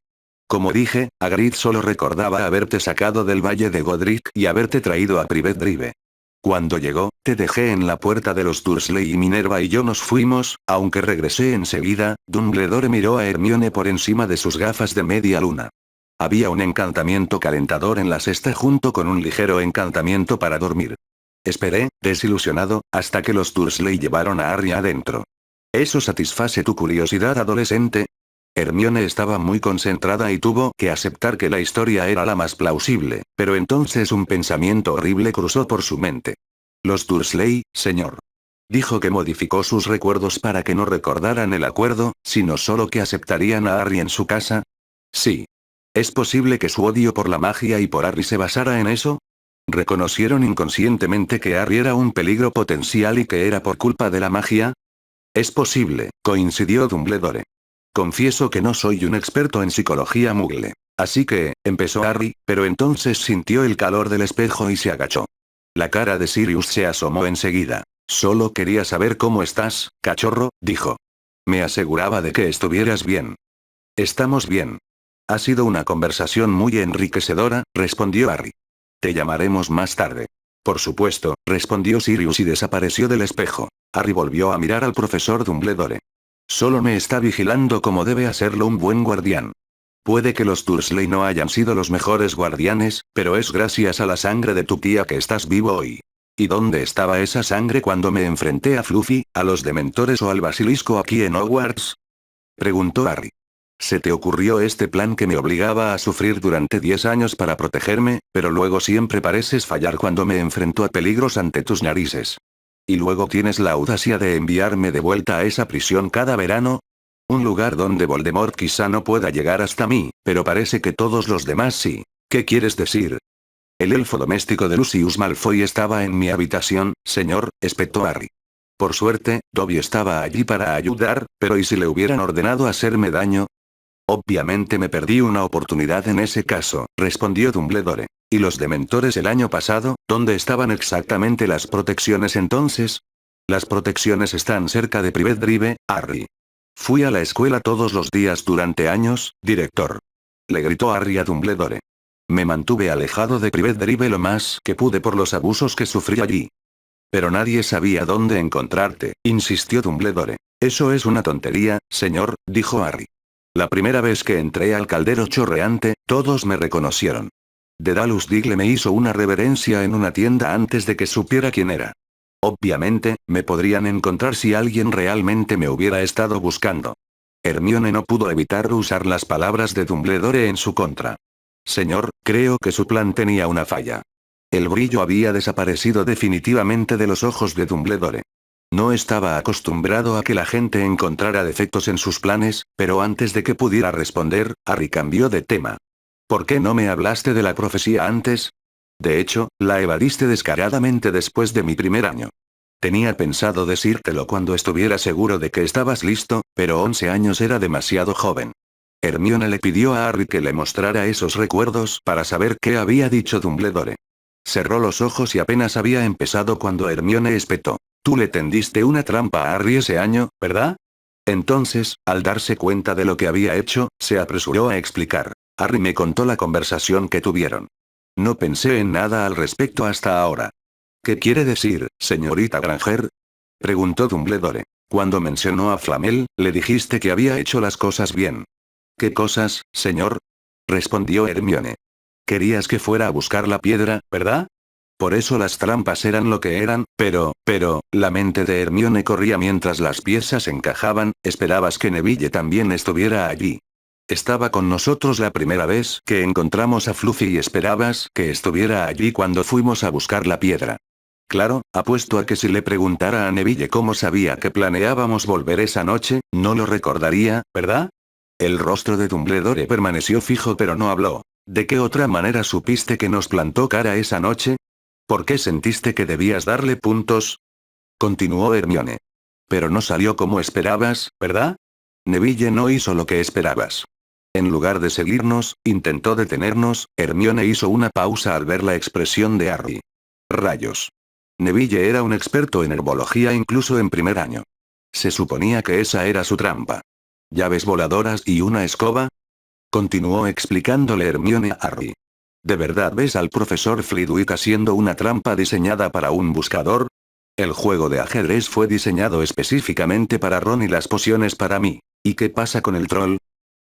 Como dije, Hagrid solo recordaba haberte sacado del Valle de Godric y haberte traído a Privet Drive. Cuando llegó, te dejé en la puerta de los Dursley y Minerva y yo nos fuimos, aunque regresé enseguida. Dumbledore miró a Hermione por encima de sus gafas de media luna. Había un encantamiento calentador en la cesta junto con un ligero encantamiento para dormir. Esperé, desilusionado, hasta que los Dursley llevaron a Harry adentro. ¿Eso satisface tu curiosidad adolescente? Hermione estaba muy concentrada y tuvo que aceptar que la historia era la más plausible, pero entonces un pensamiento horrible cruzó por su mente. Los Dursley, señor. Dijo que modificó sus recuerdos para que no recordaran el acuerdo, sino solo que aceptarían a Harry en su casa. Sí. ¿Es posible que su odio por la magia y por Harry se basara en eso? ¿Reconocieron inconscientemente que Harry era un peligro potencial y que era por culpa de la magia? Es posible, coincidió Dumbledore. Confieso que no soy un experto en psicología muggle. Así que, empezó Harry, pero entonces sintió el calor del espejo y se agachó. La cara de Sirius se asomó enseguida. Solo quería saber cómo estás, cachorro, dijo. Me aseguraba de que estuvieras bien. Estamos bien. Ha sido una conversación muy enriquecedora, respondió Harry. Te llamaremos más tarde. Por supuesto, respondió Sirius y desapareció del espejo. Harry volvió a mirar al profesor Dumbledore. Solo me está vigilando como debe hacerlo un buen guardián. Puede que los Dursley no hayan sido los mejores guardianes, pero es gracias a la sangre de tu tía que estás vivo hoy. ¿Y dónde estaba esa sangre cuando me enfrenté a Fluffy, a los dementores o al basilisco aquí en Hogwarts? Preguntó Harry. Se te ocurrió este plan que me obligaba a sufrir durante 10 años para protegerme, pero luego siempre pareces fallar cuando me enfrento a peligros ante tus narices. ¿Y luego tienes la audacia de enviarme de vuelta a esa prisión cada verano? Un lugar donde Voldemort quizá no pueda llegar hasta mí, pero parece que todos los demás sí. ¿Qué quieres decir? El elfo doméstico de Lucius Malfoy estaba en mi habitación, señor, espetó Harry. Por suerte, Dobby estaba allí para ayudar, pero ¿y si le hubieran ordenado hacerme daño? Obviamente me perdí una oportunidad en ese caso, respondió Dumbledore. ¿Y los dementores el año pasado, dónde estaban exactamente las protecciones entonces? Las protecciones están cerca de Privet Drive, Harry. Fui a la escuela todos los días durante años, director. Le gritó Harry a Dumbledore. Me mantuve alejado de Privet Drive lo más que pude por los abusos que sufrí allí. Pero nadie sabía dónde encontrarte, insistió Dumbledore. Eso es una tontería, señor, dijo Harry. La primera vez que entré al caldero chorreante, todos me reconocieron. Dedalus Diggle me hizo una reverencia en una tienda antes de que supiera quién era. Obviamente, me podrían encontrar si alguien realmente me hubiera estado buscando. Hermione no pudo evitar usar las palabras de Dumbledore en su contra. Señor, creo que su plan tenía una falla. El brillo había desaparecido definitivamente de los ojos de Dumbledore. No estaba acostumbrado a que la gente encontrara defectos en sus planes, pero antes de que pudiera responder, Harry cambió de tema. ¿Por qué no me hablaste de la profecía antes? De hecho, la evadiste descaradamente después de mi primer año. Tenía pensado decírtelo cuando estuviera seguro de que estabas listo, pero 11 años era demasiado joven. Hermione le pidió a Harry que le mostrara esos recuerdos para saber qué había dicho Dumbledore. Cerró los ojos y apenas había empezado cuando Hermione espetó. Tú le tendiste una trampa a Harry ese año, ¿verdad? Entonces, al darse cuenta de lo que había hecho, se apresuró a explicar. Harry me contó la conversación que tuvieron. No pensé en nada al respecto hasta ahora. ¿Qué quiere decir, señorita Granger? Preguntó Dumbledore. Cuando mencionó a Flamel, le dijiste que había hecho las cosas bien. ¿Qué cosas, señor? Respondió Hermione. Querías que fuera a buscar la piedra, ¿verdad? Por eso las trampas eran lo que eran, pero, la mente de Hermione corría mientras las piezas encajaban. Esperabas que Neville también estuviera allí. Estaba con nosotros la primera vez que encontramos a Fluffy y esperabas que estuviera allí cuando fuimos a buscar la piedra. Claro, apuesto a que si le preguntara a Neville cómo sabía que planeábamos volver esa noche, no lo recordaría, ¿verdad? El rostro de Dumbledore permaneció fijo pero no habló. ¿De qué otra manera supiste que nos plantó cara esa noche? ¿Por qué sentiste que debías darle puntos? Continuó Hermione. Pero no salió como esperabas, ¿verdad? Neville no hizo lo que esperabas. En lugar de seguirnos, intentó detenernos. Hermione hizo una pausa al ver la expresión de Harry. Rayos. Neville era un experto en herbología incluso en primer año. Se suponía que esa era su trampa. ¿Llaves voladoras y una escoba? Continuó explicándole Hermione a Harry. ¿De verdad ves al profesor Flitwick haciendo una trampa diseñada para un buscador? El juego de ajedrez fue diseñado específicamente para Ron y las pociones para mí. ¿Y qué pasa con el troll?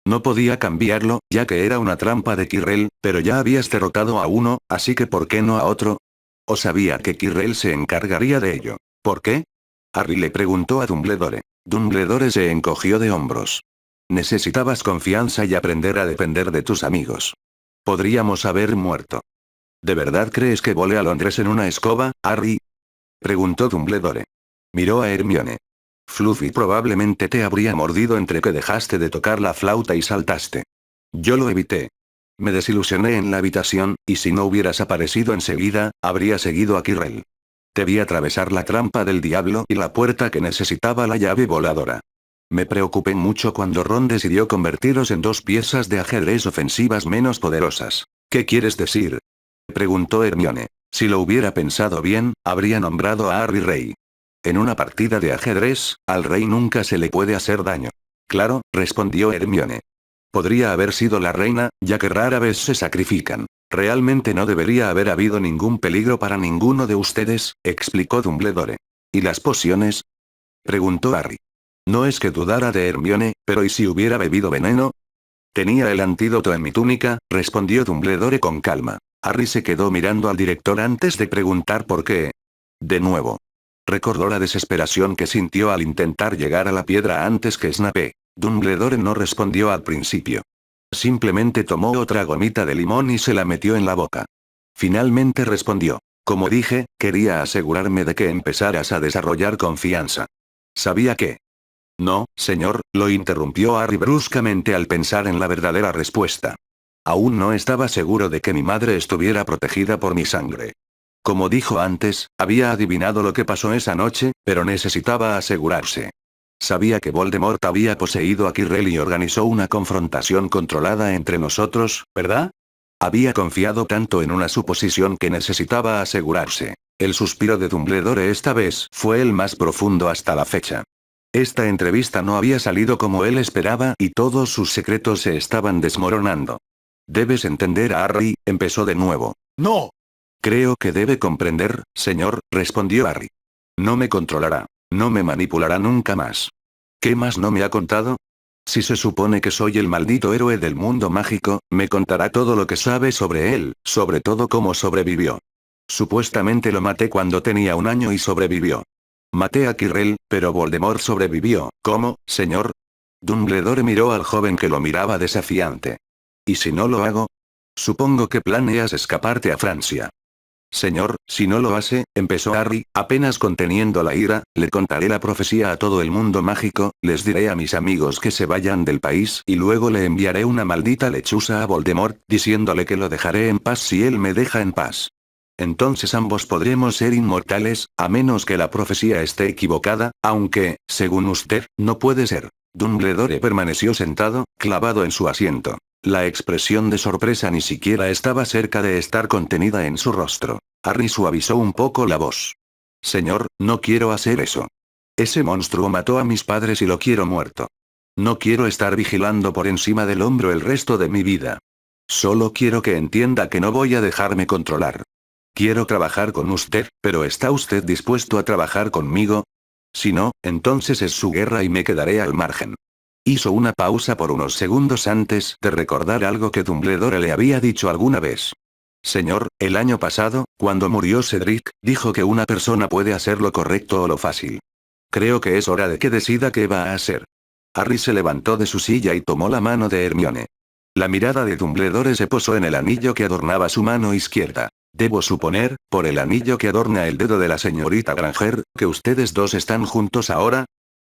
No podía cambiarlo, ya que era una trampa de Quirrell, pero ya habías derrotado a uno, así que ¿por qué no a otro? O sabía que Quirrell se encargaría de ello. ¿Por qué? Harry le preguntó a Dumbledore. Dumbledore se encogió de hombros. Necesitabas confianza y aprender a depender de tus amigos. Podríamos haber muerto. ¿De verdad crees que volé a Londres en una escoba, Harry? Preguntó Dumbledore. Miró a Hermione. Fluffy probablemente te habría mordido entre que dejaste de tocar la flauta y saltaste. Yo lo evité. Me desilusioné en la habitación, y si no hubieras aparecido enseguida, habría seguido a Quirrell. Te vi atravesar la trampa del diablo y la puerta que necesitaba la llave voladora. Me preocupé mucho cuando Ron decidió convertiros en dos piezas de ajedrez ofensivas menos poderosas. ¿Qué quieres decir? Preguntó Hermione. Si lo hubiera pensado bien, habría nombrado a Harry rey. En una partida de ajedrez, al rey nunca se le puede hacer daño. Claro, respondió Hermione. Podría haber sido la reina, ya que rara vez se sacrifican. Realmente no debería haber habido ningún peligro para ninguno de ustedes, explicó Dumbledore. ¿Y las pociones? Preguntó Harry. No es que dudara de Hermione, pero ¿y si hubiera bebido veneno? Tenía el antídoto en mi túnica, respondió Dumbledore con calma. Harry se quedó mirando al director antes de preguntar por qué. De nuevo. Recordó la desesperación que sintió al intentar llegar a la piedra antes que Snape. Dumbledore no respondió al principio. Simplemente tomó otra gomita de limón y se la metió en la boca. Finalmente respondió. Como dije, quería asegurarme de que empezaras a desarrollar confianza. Sabía que... No, señor, lo interrumpió Harry bruscamente al pensar en la verdadera respuesta. Aún no estaba seguro de que mi madre estuviera protegida por mi sangre. Como dijo antes, había adivinado lo que pasó esa noche, pero necesitaba asegurarse. Sabía que Voldemort había poseído a Quirrell y organizó una confrontación controlada entre nosotros, ¿verdad? Había confiado tanto en una suposición que necesitaba asegurarse. El suspiro de Dumbledore esta vez fue el más profundo hasta la fecha. Esta entrevista no había salido como él esperaba y todos sus secretos se estaban desmoronando. Debes entender a Harry, empezó de nuevo. No. Creo que debe comprender, señor, respondió Harry. No me controlará. No me manipulará nunca más. ¿Qué más no me ha contado? Si se supone que soy el maldito héroe del mundo mágico, me contará todo lo que sabe sobre él, sobre todo cómo sobrevivió. Supuestamente lo maté cuando tenía 1 año y sobrevivió. Maté a Quirrell, pero Voldemort sobrevivió. ¿Cómo, señor? Dumbledore miró al joven que lo miraba desafiante. ¿Y si no lo hago? Supongo que planeas escaparte a Francia. Señor, si no lo hace, empezó Harry, apenas conteniendo la ira, le contaré la profecía a todo el mundo mágico, les diré a mis amigos que se vayan del país y luego le enviaré una maldita lechuza a Voldemort, diciéndole que lo dejaré en paz si él me deja en paz. Entonces ambos podremos ser inmortales, a menos que la profecía esté equivocada, aunque, según usted, no puede ser. Dumbledore permaneció sentado, clavado en su asiento. La expresión de sorpresa ni siquiera estaba cerca de estar contenida en su rostro. Harry suavizó un poco la voz. Señor, no quiero hacer eso. Ese monstruo mató a mis padres y lo quiero muerto. No quiero estar vigilando por encima del hombro el resto de mi vida. Solo quiero que entienda que no voy a dejarme controlar. Quiero trabajar con usted, pero ¿está usted dispuesto a trabajar conmigo? Si no, entonces es su guerra y me quedaré al margen. Hizo una pausa por unos segundos antes de recordar algo que Dumbledore le había dicho alguna vez. Señor, el año pasado, cuando murió Cedric, dijo que una persona puede hacer lo correcto o lo fácil. Creo que es hora de que decida qué va a hacer. Harry se levantó de su silla y tomó la mano de Hermione. La mirada de Dumbledore se posó en el anillo que adornaba su mano izquierda. Debo suponer, por el anillo que adorna el dedo de la señorita Granger, que ustedes dos están juntos ahora.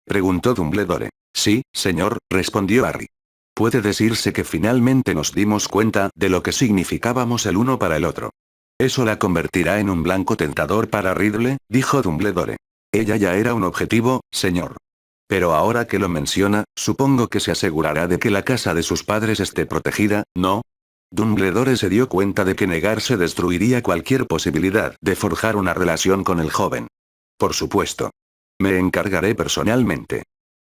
Preguntó Dumbledore. Sí, señor, respondió Harry. Puede decirse que finalmente nos dimos cuenta de lo que significábamos el uno para el otro. Eso la convertirá en un blanco tentador para Ridley, dijo Dumbledore. Ella ya era un objetivo, señor. Pero ahora que lo menciona, supongo que se asegurará de que la casa de sus padres esté protegida, ¿no? Dumbledore se dio cuenta de que negarse destruiría cualquier posibilidad de forjar una relación con el joven. Por supuesto. Me encargaré personalmente.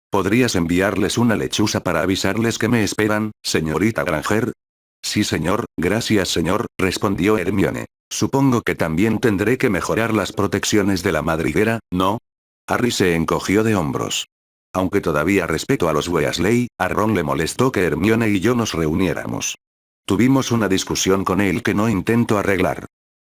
¿Podrías enviarles una lechuza para avisarles que me esperan, señorita Granger? Sí, señor, gracias, señor, respondió Hermione. Supongo que también tendré que mejorar las protecciones de la madriguera, ¿no? Harry se encogió de hombros. Aunque todavía respeto a los Weasley, a Ron le molestó que Hermione y yo nos reuniéramos. Tuvimos una discusión con él que no intento arreglar.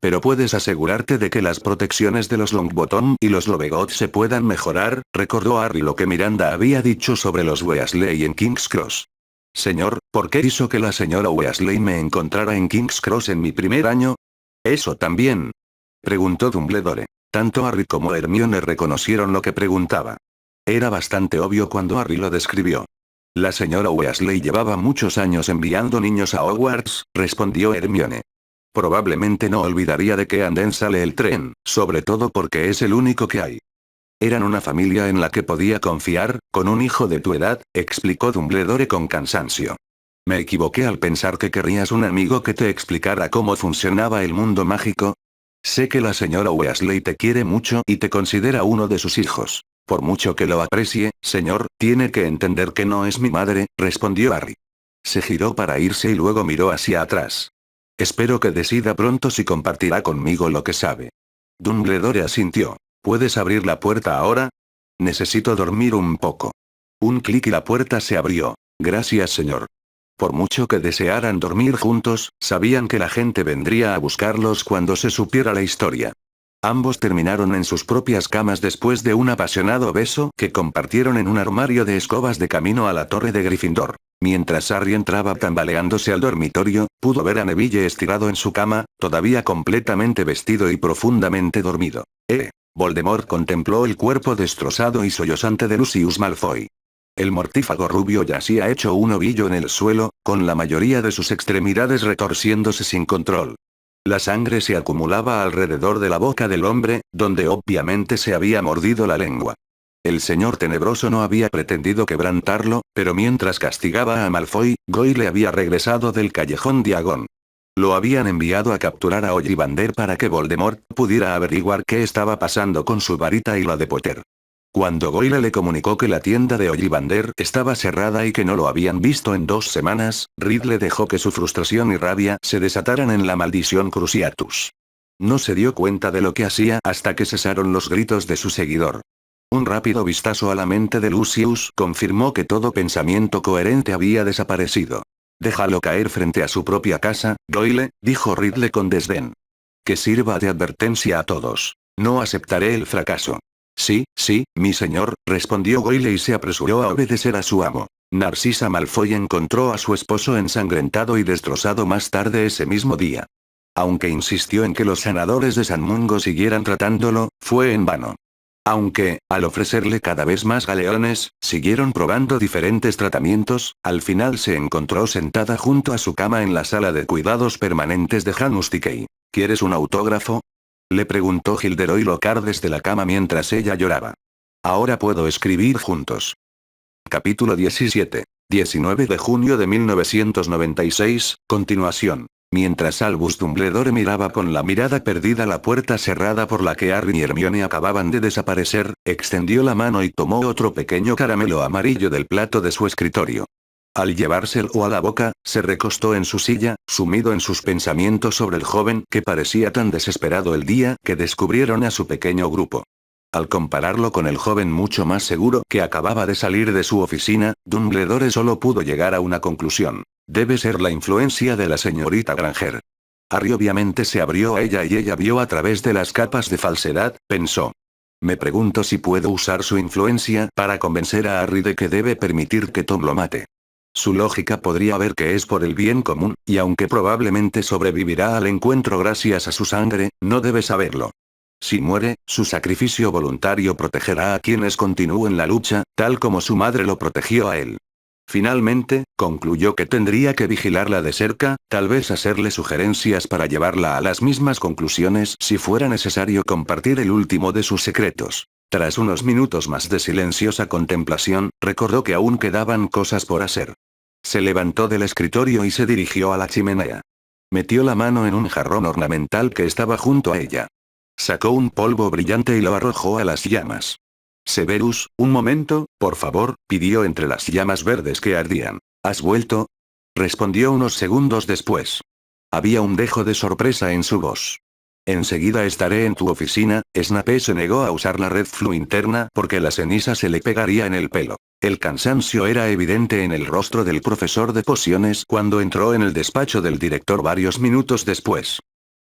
Pero puedes asegurarte de que las protecciones de los Longbottom y los Lovegood se puedan mejorar, recordó Harry lo que Miranda había dicho sobre los Weasley en King's Cross. Señor, ¿por qué hizo que la señora Weasley me encontrara en King's Cross en mi primer año? ¿Eso también? Preguntó Dumbledore. Tanto Harry como Hermione reconocieron lo que preguntaba. Era bastante obvio cuando Harry lo describió. La señora Weasley llevaba muchos años enviando niños a Hogwarts, respondió Hermione. Probablemente no olvidaría de qué andén sale el tren, sobre todo porque es el único que hay. Eran una familia en la que podía confiar, con un hijo de tu edad, explicó Dumbledore con cansancio. Me equivoqué al pensar que querrías un amigo que te explicara cómo funcionaba el mundo mágico. Sé que la señora Weasley te quiere mucho y te considera uno de sus hijos. Por mucho que lo aprecie, señor, tiene que entender que no es mi madre, respondió Harry. Se giró para irse y luego miró hacia atrás. Espero que decida pronto si compartirá conmigo lo que sabe. Dumbledore asintió. ¿Puedes abrir la puerta ahora? Necesito dormir un poco. Un clic y la puerta se abrió. Gracias, señor. Por mucho que desearan dormir juntos, sabían que la gente vendría a buscarlos cuando se supiera la historia. Ambos terminaron en sus propias camas después de un apasionado beso que compartieron en un armario de escobas de camino a la torre de Gryffindor. Mientras Harry entraba tambaleándose al dormitorio, pudo ver a Neville estirado en su cama, todavía completamente vestido y profundamente dormido. Voldemort contempló el cuerpo destrozado y sollozante de Lucius Malfoy. El mortífago rubio yacía hecho un ovillo en el suelo, con la mayoría de sus extremidades retorciéndose sin control. La sangre se acumulaba alrededor de la boca del hombre, donde obviamente se había mordido la lengua. El señor tenebroso no había pretendido quebrantarlo, pero mientras castigaba a Malfoy, Goyle había regresado del callejón Diagon. Lo habían enviado a capturar a Ollivander para que Voldemort pudiera averiguar qué estaba pasando con su varita y la de Potter. Cuando Goyle le comunicó que la tienda de Ollivander estaba cerrada y que no lo habían visto en 2 semanas, Ridley dejó que su frustración y rabia se desataran en la maldición Cruciatus. No se dio cuenta de lo que hacía hasta que cesaron los gritos de su seguidor. Un rápido vistazo a la mente de Lucius confirmó que todo pensamiento coherente había desaparecido. Déjalo caer frente a su propia casa, Goyle, dijo Ridley con desdén. Que sirva de advertencia a todos. No aceptaré el fracaso. Sí, mi señor, respondió Goyle y se apresuró a obedecer a su amo. Narcisa Malfoy encontró a su esposo ensangrentado y destrozado más tarde ese mismo día. Aunque insistió en que los sanadores de San Mungo siguieran tratándolo, fue en vano. Aunque, al ofrecerle cada vez más galeones, siguieron probando diferentes tratamientos, al final se encontró sentada junto a su cama en la sala de cuidados permanentes de Hanusticay. ¿Quieres un autógrafo? Le preguntó Gilderoy Lockhart desde la cama mientras ella lloraba. Ahora puedo escribir juntos. Capítulo 17. 19 de junio de 1996, continuación. Mientras Albus Dumbledore miraba con la mirada perdida la puerta cerrada por la que Harry y Hermione acababan de desaparecer, extendió la mano y tomó otro pequeño caramelo amarillo del plato de su escritorio. Al llevárselo a la boca, se recostó en su silla, sumido en sus pensamientos sobre el joven que parecía tan desesperado el día que descubrieron a su pequeño grupo. Al compararlo con el joven mucho más seguro que acababa de salir de su oficina, Dumbledore solo pudo llegar a una conclusión. Debe ser la influencia de la señorita Granger. Harry obviamente se abrió a ella y ella vio a través de las capas de falsedad, pensó. Me pregunto si puedo usar su influencia para convencer a Harry de que debe permitir que Tom lo mate. Su lógica podría ver que es por el bien común, y aunque probablemente sobrevivirá al encuentro gracias a su sangre, no debe saberlo. Si muere, su sacrificio voluntario protegerá a quienes continúen la lucha, tal como su madre lo protegió a él. Finalmente, concluyó que tendría que vigilarla de cerca, tal vez hacerle sugerencias para llevarla a las mismas conclusiones si fuera necesario compartir el último de sus secretos. Tras unos minutos más de silenciosa contemplación, recordó que aún quedaban cosas por hacer. Se levantó del escritorio y se dirigió a la chimenea. Metió la mano en un jarrón ornamental que estaba junto a ella. Sacó un polvo brillante y lo arrojó a las llamas. Severus, un momento, por favor, pidió entre las llamas verdes que ardían. ¿Has vuelto? Respondió unos segundos después. Había un dejo de sorpresa en su voz. Enseguida estaré en tu oficina. Snape se negó a usar la red flu interna porque la ceniza se le pegaría en el pelo. El cansancio era evidente en el rostro del profesor de pociones cuando entró en el despacho del director varios minutos después.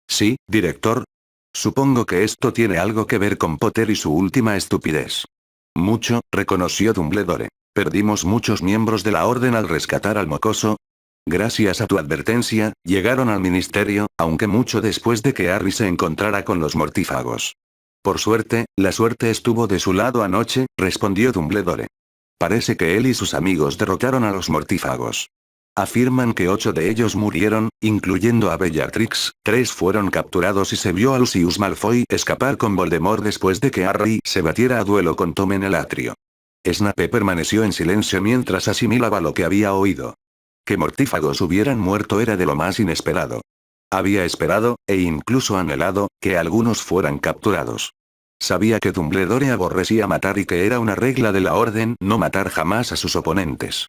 Sí, director. Supongo que esto tiene algo que ver con Potter y su última estupidez. Mucho, reconoció Dumbledore. Perdimos muchos miembros de la orden al rescatar al mocoso. Gracias a tu advertencia, llegaron al ministerio, aunque mucho después de que Harry se encontrara con los mortífagos. Por suerte, la suerte estuvo de su lado anoche, respondió Dumbledore. Parece que él y sus amigos derrotaron a los mortífagos. Afirman que 8 de ellos murieron, incluyendo a Bellatrix, 3 fueron capturados y se vio a Lucius Malfoy escapar con Voldemort después de que Harry se batiera a duelo con Tom en el atrio. Snape permaneció en silencio mientras asimilaba lo que había oído. Que mortífagos hubieran muerto era de lo más inesperado. Había esperado, e incluso anhelado, que algunos fueran capturados. Sabía que Dumbledore aborrecía matar y que era una regla de la orden no matar jamás a sus oponentes.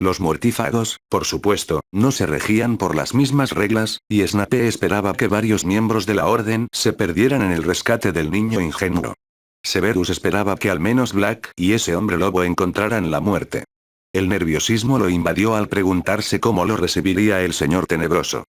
Los mortífagos, por supuesto, no se regían por las mismas reglas, y Snape esperaba que varios miembros de la orden se perdieran en el rescate del niño ingenuo. Severus esperaba que al menos Black y ese hombre lobo encontraran la muerte. El nerviosismo lo invadió al preguntarse cómo lo recibiría el señor tenebroso.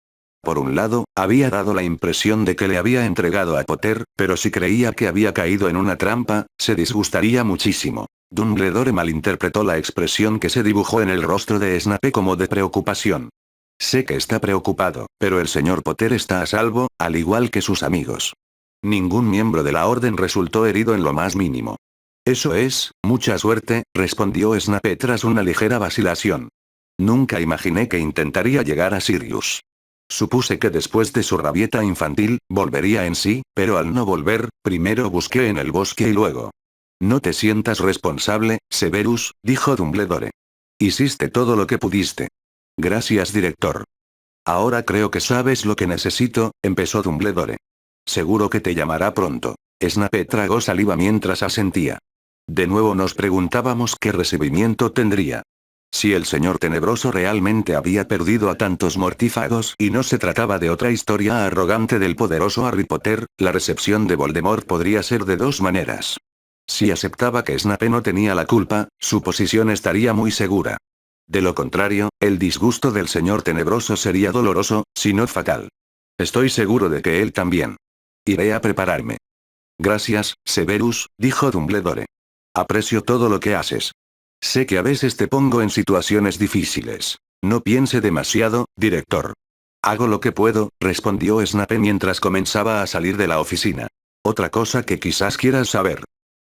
Por un lado, había dado la impresión de que le había entregado a Potter, pero si creía que había caído en una trampa, se disgustaría muchísimo. Dumbledore malinterpretó la expresión que se dibujó en el rostro de Snape como de preocupación. Sé que está preocupado, pero el señor Potter está a salvo, al igual que sus amigos. Ningún miembro de la orden resultó herido en lo más mínimo. Eso es, mucha suerte, respondió Snape tras una ligera vacilación. Nunca imaginé que intentaría llegar a Sirius. Supuse que después de su rabieta infantil, volvería en sí, pero al no volver, primero busqué en el bosque y luego. No te sientas responsable, Severus, dijo Dumbledore. Hiciste todo lo que pudiste. Gracias, director. Ahora creo que sabes lo que necesito, empezó Dumbledore. Seguro que te llamará pronto. Snape tragó saliva mientras asentía. De nuevo nos preguntábamos qué recibimiento tendría. Si el señor tenebroso realmente había perdido a tantos mortífagos y no se trataba de otra historia arrogante del poderoso Harry Potter, la recepción de Voldemort podría ser de dos maneras. Si aceptaba que Snape no tenía la culpa, su posición estaría muy segura. De lo contrario, el disgusto del señor tenebroso sería doloroso, si no fatal. Estoy seguro de que él también. Iré a prepararme. Gracias, Severus, dijo Dumbledore. Aprecio todo lo que haces. Sé que a veces te pongo en situaciones difíciles. No piense demasiado, director. Hago lo que puedo, respondió Snape mientras comenzaba a salir de la oficina. Otra cosa que quizás quieras saber.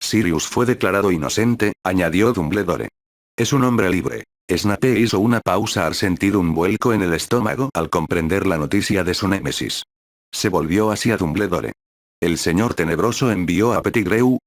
Sirius fue declarado inocente, añadió Dumbledore. Es un hombre libre. Snape hizo una pausa al sentir un vuelco en el estómago al comprender la noticia de su némesis. Se volvió hacia Dumbledore. ¿El señor tenebroso envió a Pettigrew?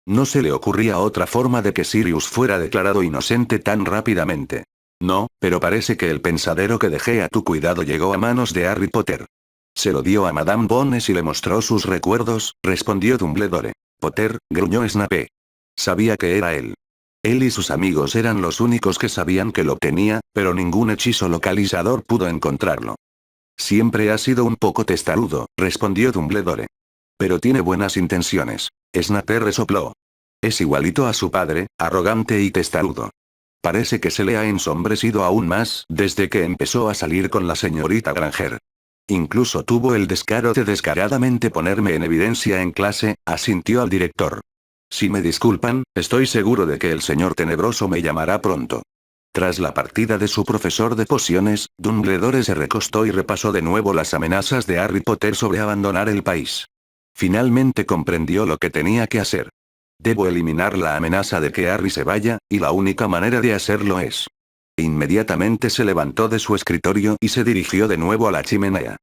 No se le ocurría otra forma de que Sirius fuera declarado inocente tan rápidamente. No, pero parece que el pensadero que dejé a tu cuidado llegó a manos de Harry Potter. Se lo dio a Madame Bones y le mostró sus recuerdos, respondió Dumbledore. Potter, gruñó Snape. Sabía que era él. Él y sus amigos eran los únicos que sabían que lo tenía, pero ningún hechizo localizador pudo encontrarlo. Siempre ha sido un poco testarudo, respondió Dumbledore. Pero tiene buenas intenciones. Snape resopló. Es igualito a su padre, arrogante y testarudo. Parece que se le ha ensombrecido aún más desde que empezó a salir con la señorita Granger. Incluso tuvo el descaro de descaradamente ponerme en evidencia en clase, asintió al director. Si me disculpan, estoy seguro de que el señor tenebroso me llamará pronto. Tras la partida de su profesor de pociones, Dumbledore se recostó y repasó de nuevo las amenazas de Harry Potter sobre abandonar el país. Finalmente comprendió lo que tenía que hacer. Debo eliminar la amenaza de que Harry se vaya, y la única manera de hacerlo es. Inmediatamente se levantó de su escritorio y se dirigió de nuevo a la chimenea.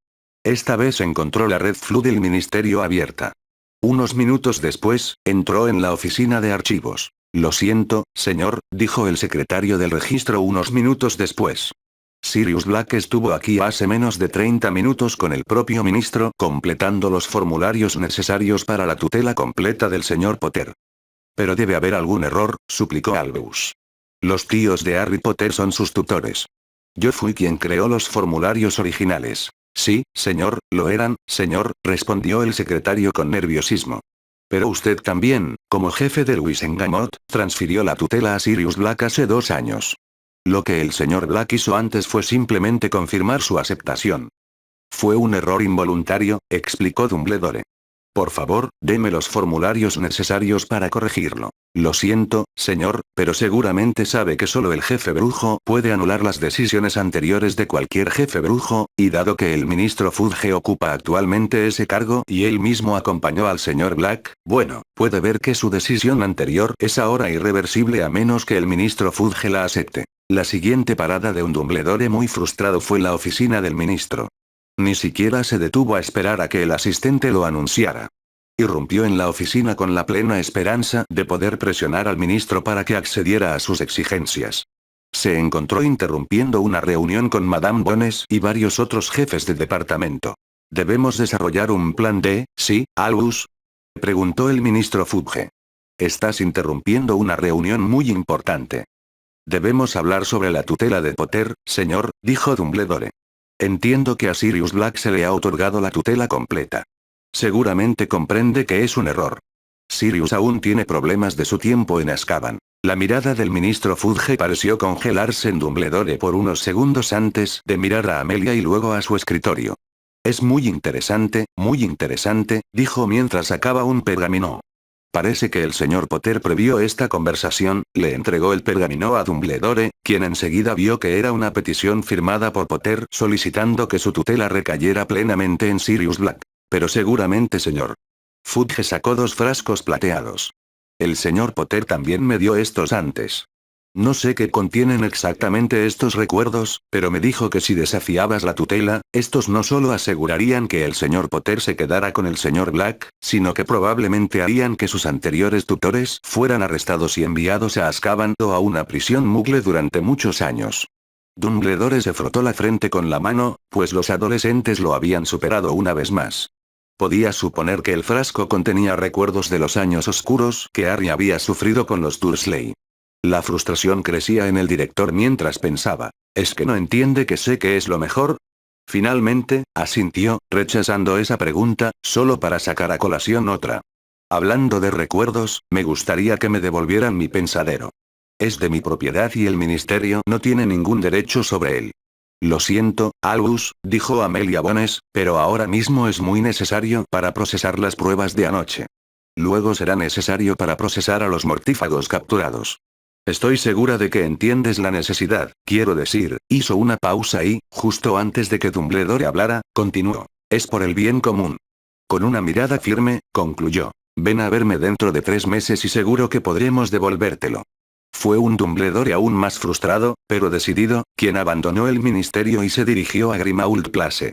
Esta vez encontró la red flu del ministerio abierta. Unos minutos después, entró en la oficina de archivos. Lo siento, señor, dijo el secretario del registro unos minutos después. Sirius Black estuvo aquí hace menos de 30 minutos con el propio ministro, completando los formularios necesarios para la tutela completa del señor Potter. Pero debe haber algún error, suplicó Albus. Los tíos de Harry Potter son sus tutores. Yo fui quien creó los formularios originales. Sí, señor, lo eran, señor, respondió el secretario con nerviosismo. Pero usted también, como jefe del Wisengamot, transfirió la tutela a Sirius Black hace 2 años. Lo que el señor Black hizo antes fue simplemente confirmar su aceptación. Fue un error involuntario, explicó Dumbledore. Por favor, deme los formularios necesarios para corregirlo. Lo siento, señor, pero seguramente sabe que solo el jefe brujo puede anular las decisiones anteriores de cualquier jefe brujo, y dado que el ministro Fudge ocupa actualmente ese cargo y él mismo acompañó al señor Black, bueno, puede ver que su decisión anterior es ahora irreversible a menos que el ministro Fudge la acepte. La siguiente parada de un Dumbledore muy frustrado fue la oficina del ministro. Ni siquiera se detuvo a esperar a que el asistente lo anunciara. Irrumpió en la oficina con la plena esperanza de poder presionar al ministro para que accediera a sus exigencias. Se encontró interrumpiendo una reunión con Madame Bones y varios otros jefes de departamento. ¿Debemos desarrollar un plan D, sí, Albus?, preguntó el ministro Fudge. Estás interrumpiendo una reunión muy importante. Debemos hablar sobre la tutela de Potter, señor, dijo Dumbledore. Entiendo que a Sirius Black se le ha otorgado la tutela completa. Seguramente comprende que es un error. Sirius aún tiene problemas de su tiempo en Azkaban. La mirada del ministro Fudge pareció congelarse en Dumbledore por unos segundos antes de mirar a Amelia y luego a su escritorio. Es muy interesante, dijo mientras sacaba un pergamino. Parece que el señor Potter previó esta conversación, le entregó el pergamino a Dumbledore, quien enseguida vio que era una petición firmada por Potter solicitando que su tutela recayera plenamente en Sirius Black. Pero seguramente, señor. Fudge sacó 2 frascos plateados. El señor Potter también me dio estos antes. No sé qué contienen exactamente estos recuerdos, pero me dijo que si desafiabas la tutela, estos no solo asegurarían que el señor Potter se quedara con el señor Black, sino que probablemente harían que sus anteriores tutores fueran arrestados y enviados a Azkaban o a una prisión Muggle durante muchos años. Dumbledore se frotó la frente con la mano, pues los adolescentes lo habían superado una vez más. Podía suponer que el frasco contenía recuerdos de los años oscuros que Harry había sufrido con los Dursley. La frustración crecía en el director mientras pensaba, ¿es que no entiende que sé que es lo mejor? Finalmente, asintió, rechazando esa pregunta, solo para sacar a colación otra. Hablando de recuerdos, me gustaría que me devolvieran mi pensadero. Es de mi propiedad y el ministerio no tiene ningún derecho sobre él. Lo siento, Albus, dijo Amelia Bones, pero ahora mismo es muy necesario para procesar las pruebas de anoche. Luego será necesario para procesar a los mortífagos capturados. Estoy segura de que entiendes la necesidad, quiero decir, hizo una pausa y, justo antes de que Dumbledore hablara, continuó. Es por el bien común. Con una mirada firme, concluyó. Ven a verme dentro de 3 meses y seguro que podremos devolvértelo. Fue un Dumbledore aún más frustrado, pero decidido, quien abandonó el ministerio y se dirigió a Grimmauld Place.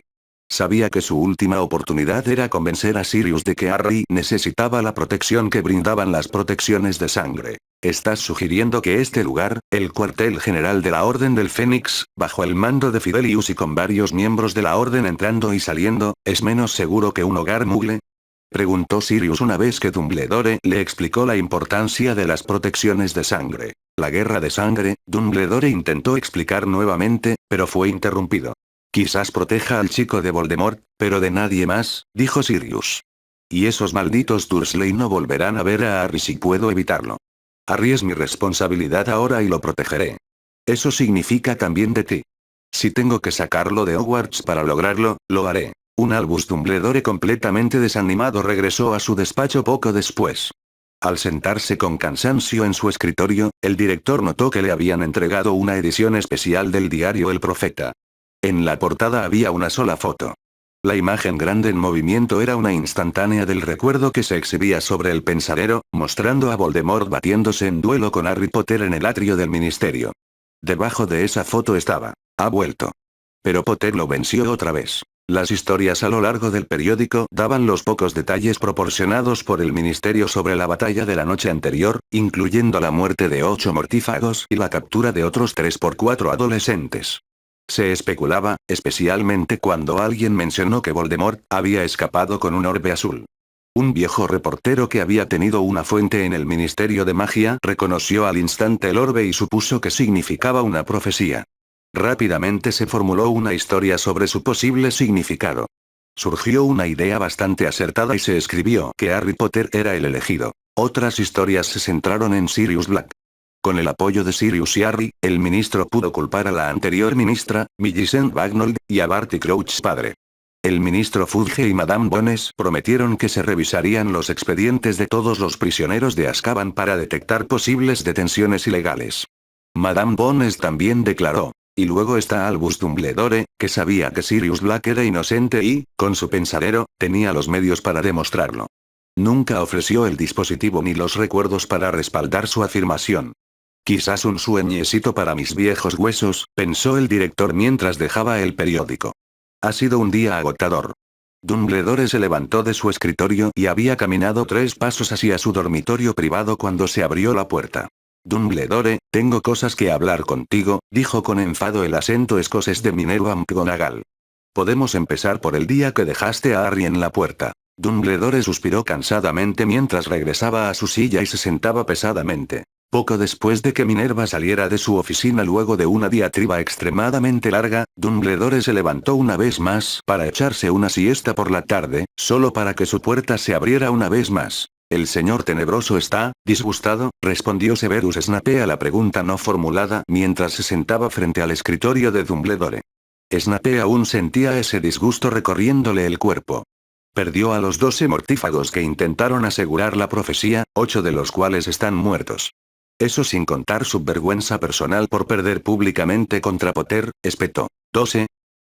Sabía que su última oportunidad era convencer a Sirius de que Harry necesitaba la protección que brindaban las protecciones de sangre. ¿Estás sugiriendo que este lugar, el cuartel general de la Orden del Fénix, bajo el mando de Fidelius y con varios miembros de la Orden entrando y saliendo, es menos seguro que un hogar Muggle? Preguntó Sirius una vez que Dumbledore le explicó la importancia de las protecciones de sangre. La guerra de sangre, Dumbledore intentó explicar nuevamente, pero fue interrumpido. Quizás proteja al chico de Voldemort, pero de nadie más, dijo Sirius. Y esos malditos Dursley no volverán a ver a Harry si puedo evitarlo. Harry es mi responsabilidad ahora y lo protegeré. Eso significa también de ti. Si tengo que sacarlo de Hogwarts para lograrlo, lo haré. Un Albus Dumbledore completamente desanimado regresó a su despacho poco después. Al sentarse con cansancio en su escritorio, el director notó que le habían entregado una edición especial del diario El Profeta. En la portada había una sola foto. La imagen grande en movimiento era una instantánea del recuerdo que se exhibía sobre el pensadero, mostrando a Voldemort batiéndose en duelo con Harry Potter en el atrio del ministerio. Debajo de esa foto estaba, ha vuelto. Pero Potter lo venció otra vez. Las historias a lo largo del periódico daban los pocos detalles proporcionados por el ministerio sobre la batalla de la noche anterior, incluyendo la muerte de 8 mortífagos y la captura de otros 3 por 4 adolescentes. Se especulaba, especialmente cuando alguien mencionó que Voldemort había escapado con un orbe azul. Un viejo reportero que había tenido una fuente en el Ministerio de Magia reconoció al instante el orbe y supuso que significaba una profecía. Rápidamente se formuló una historia sobre su posible significado. Surgió una idea bastante acertada y se escribió que Harry Potter era el elegido. Otras historias se centraron en Sirius Black. Con el apoyo de Sirius y Harry, el ministro pudo culpar a la anterior ministra, Millicent Bagnold, y a Barty Crouch padre. El ministro Fudge y Madame Bones prometieron que se revisarían los expedientes de todos los prisioneros de Azkaban para detectar posibles detenciones ilegales. Madame Bones también declaró. Y luego está Albus Dumbledore, que sabía que Sirius Black era inocente y, con su pensadero, tenía los medios para demostrarlo. Nunca ofreció el dispositivo ni los recuerdos para respaldar su afirmación. Quizás un sueñecito para mis viejos huesos, pensó el director mientras dejaba el periódico. Ha sido un día agotador. Dumbledore se levantó de su escritorio y había caminado 3 pasos hacia su dormitorio privado cuando se abrió la puerta. Dumbledore, tengo cosas que hablar contigo, dijo con enfado el acento escocés de Minerva McGonagall. Podemos empezar por el día que dejaste a Harry en la puerta. Dumbledore suspiró cansadamente mientras regresaba a su silla y se sentaba pesadamente. Poco después de que Minerva saliera de su oficina luego de una diatriba extremadamente larga, Dumbledore se levantó una vez más para echarse una siesta por la tarde, solo para que su puerta se abriera una vez más. El señor Tenebroso está disgustado, respondió Severus Snape a la pregunta no formulada mientras se sentaba frente al escritorio de Dumbledore. Snape aún sentía ese disgusto recorriéndole el cuerpo. Perdió a los 12 mortífagos que intentaron asegurar la profecía, 8 de los cuales están muertos. Eso sin contar su vergüenza personal por perder públicamente contra Potter, espetó. ¿12?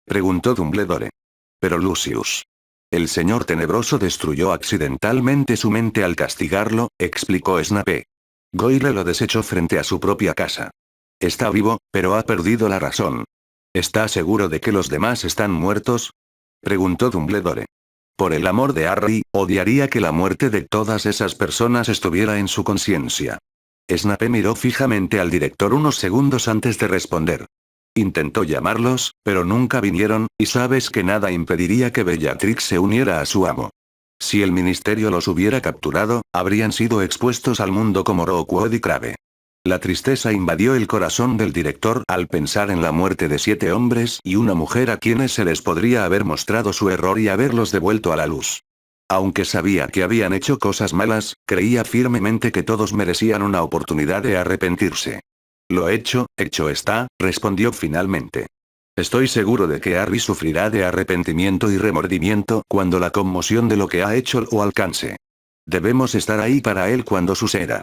Preguntó Dumbledore. Pero Lucius. El señor Tenebroso destruyó accidentalmente su mente al castigarlo, explicó Snape. Goyle lo desechó frente a su propia casa. Está vivo, pero ha perdido la razón. ¿Está seguro de que los demás están muertos? Preguntó Dumbledore. Por el amor de Harry, odiaría que la muerte de todas esas personas estuviera en su conciencia. Snape miró fijamente al director unos segundos antes de responder. Intentó llamarlos, pero nunca vinieron, y sabes que nada impediría que Bellatrix se uniera a su amo. Si el ministerio los hubiera capturado, habrían sido expuestos al mundo como Rookwood y Crabbe. La tristeza invadió el corazón del director al pensar en la muerte de 7 hombres y una mujer a quienes se les podría haber mostrado su error y haberlos devuelto a la luz. Aunque sabía que habían hecho cosas malas, creía firmemente que todos merecían una oportunidad de arrepentirse. Lo hecho está, respondió finalmente. Estoy seguro de que Harry sufrirá de arrepentimiento y remordimiento cuando la conmoción de lo que ha hecho lo alcance. Debemos estar ahí para él cuando suceda.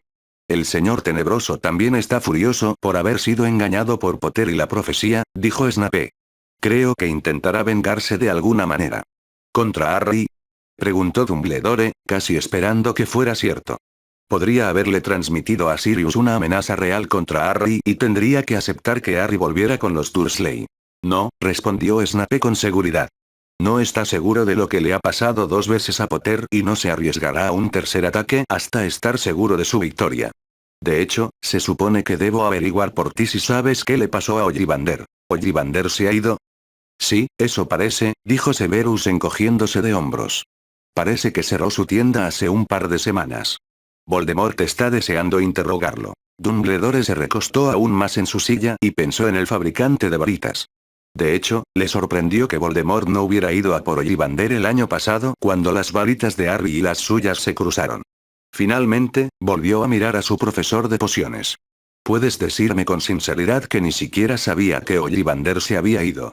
El señor Tenebroso también está furioso por haber sido engañado por Potter y la profecía, dijo Snape. Creo que intentará vengarse de alguna manera. ¿Contra Harry? Preguntó Dumbledore, casi esperando que fuera cierto. Podría haberle transmitido a Sirius una amenaza real contra Harry y tendría que aceptar que Harry volviera con los Dursley. No, respondió Snape con seguridad. No está seguro de lo que le ha pasado 2 veces a Potter y no se arriesgará a un tercer ataque hasta estar seguro de su victoria. De hecho, se supone que debo averiguar por ti si sabes qué le pasó a Ollivander. ¿Ollivander se ha ido? Sí, eso parece, dijo Severus encogiéndose de hombros. Parece que cerró su tienda hace un par de semanas. Voldemort está deseando interrogarlo. Dumbledore se recostó aún más en su silla y pensó en el fabricante de varitas. De hecho, le sorprendió que Voldemort no hubiera ido a por Ollivander el año pasado cuando las varitas de Harry y las suyas se cruzaron. Finalmente, volvió a mirar a su profesor de pociones. ¿Puedes decirme con sinceridad que ni siquiera sabía que Ollivander se había ido?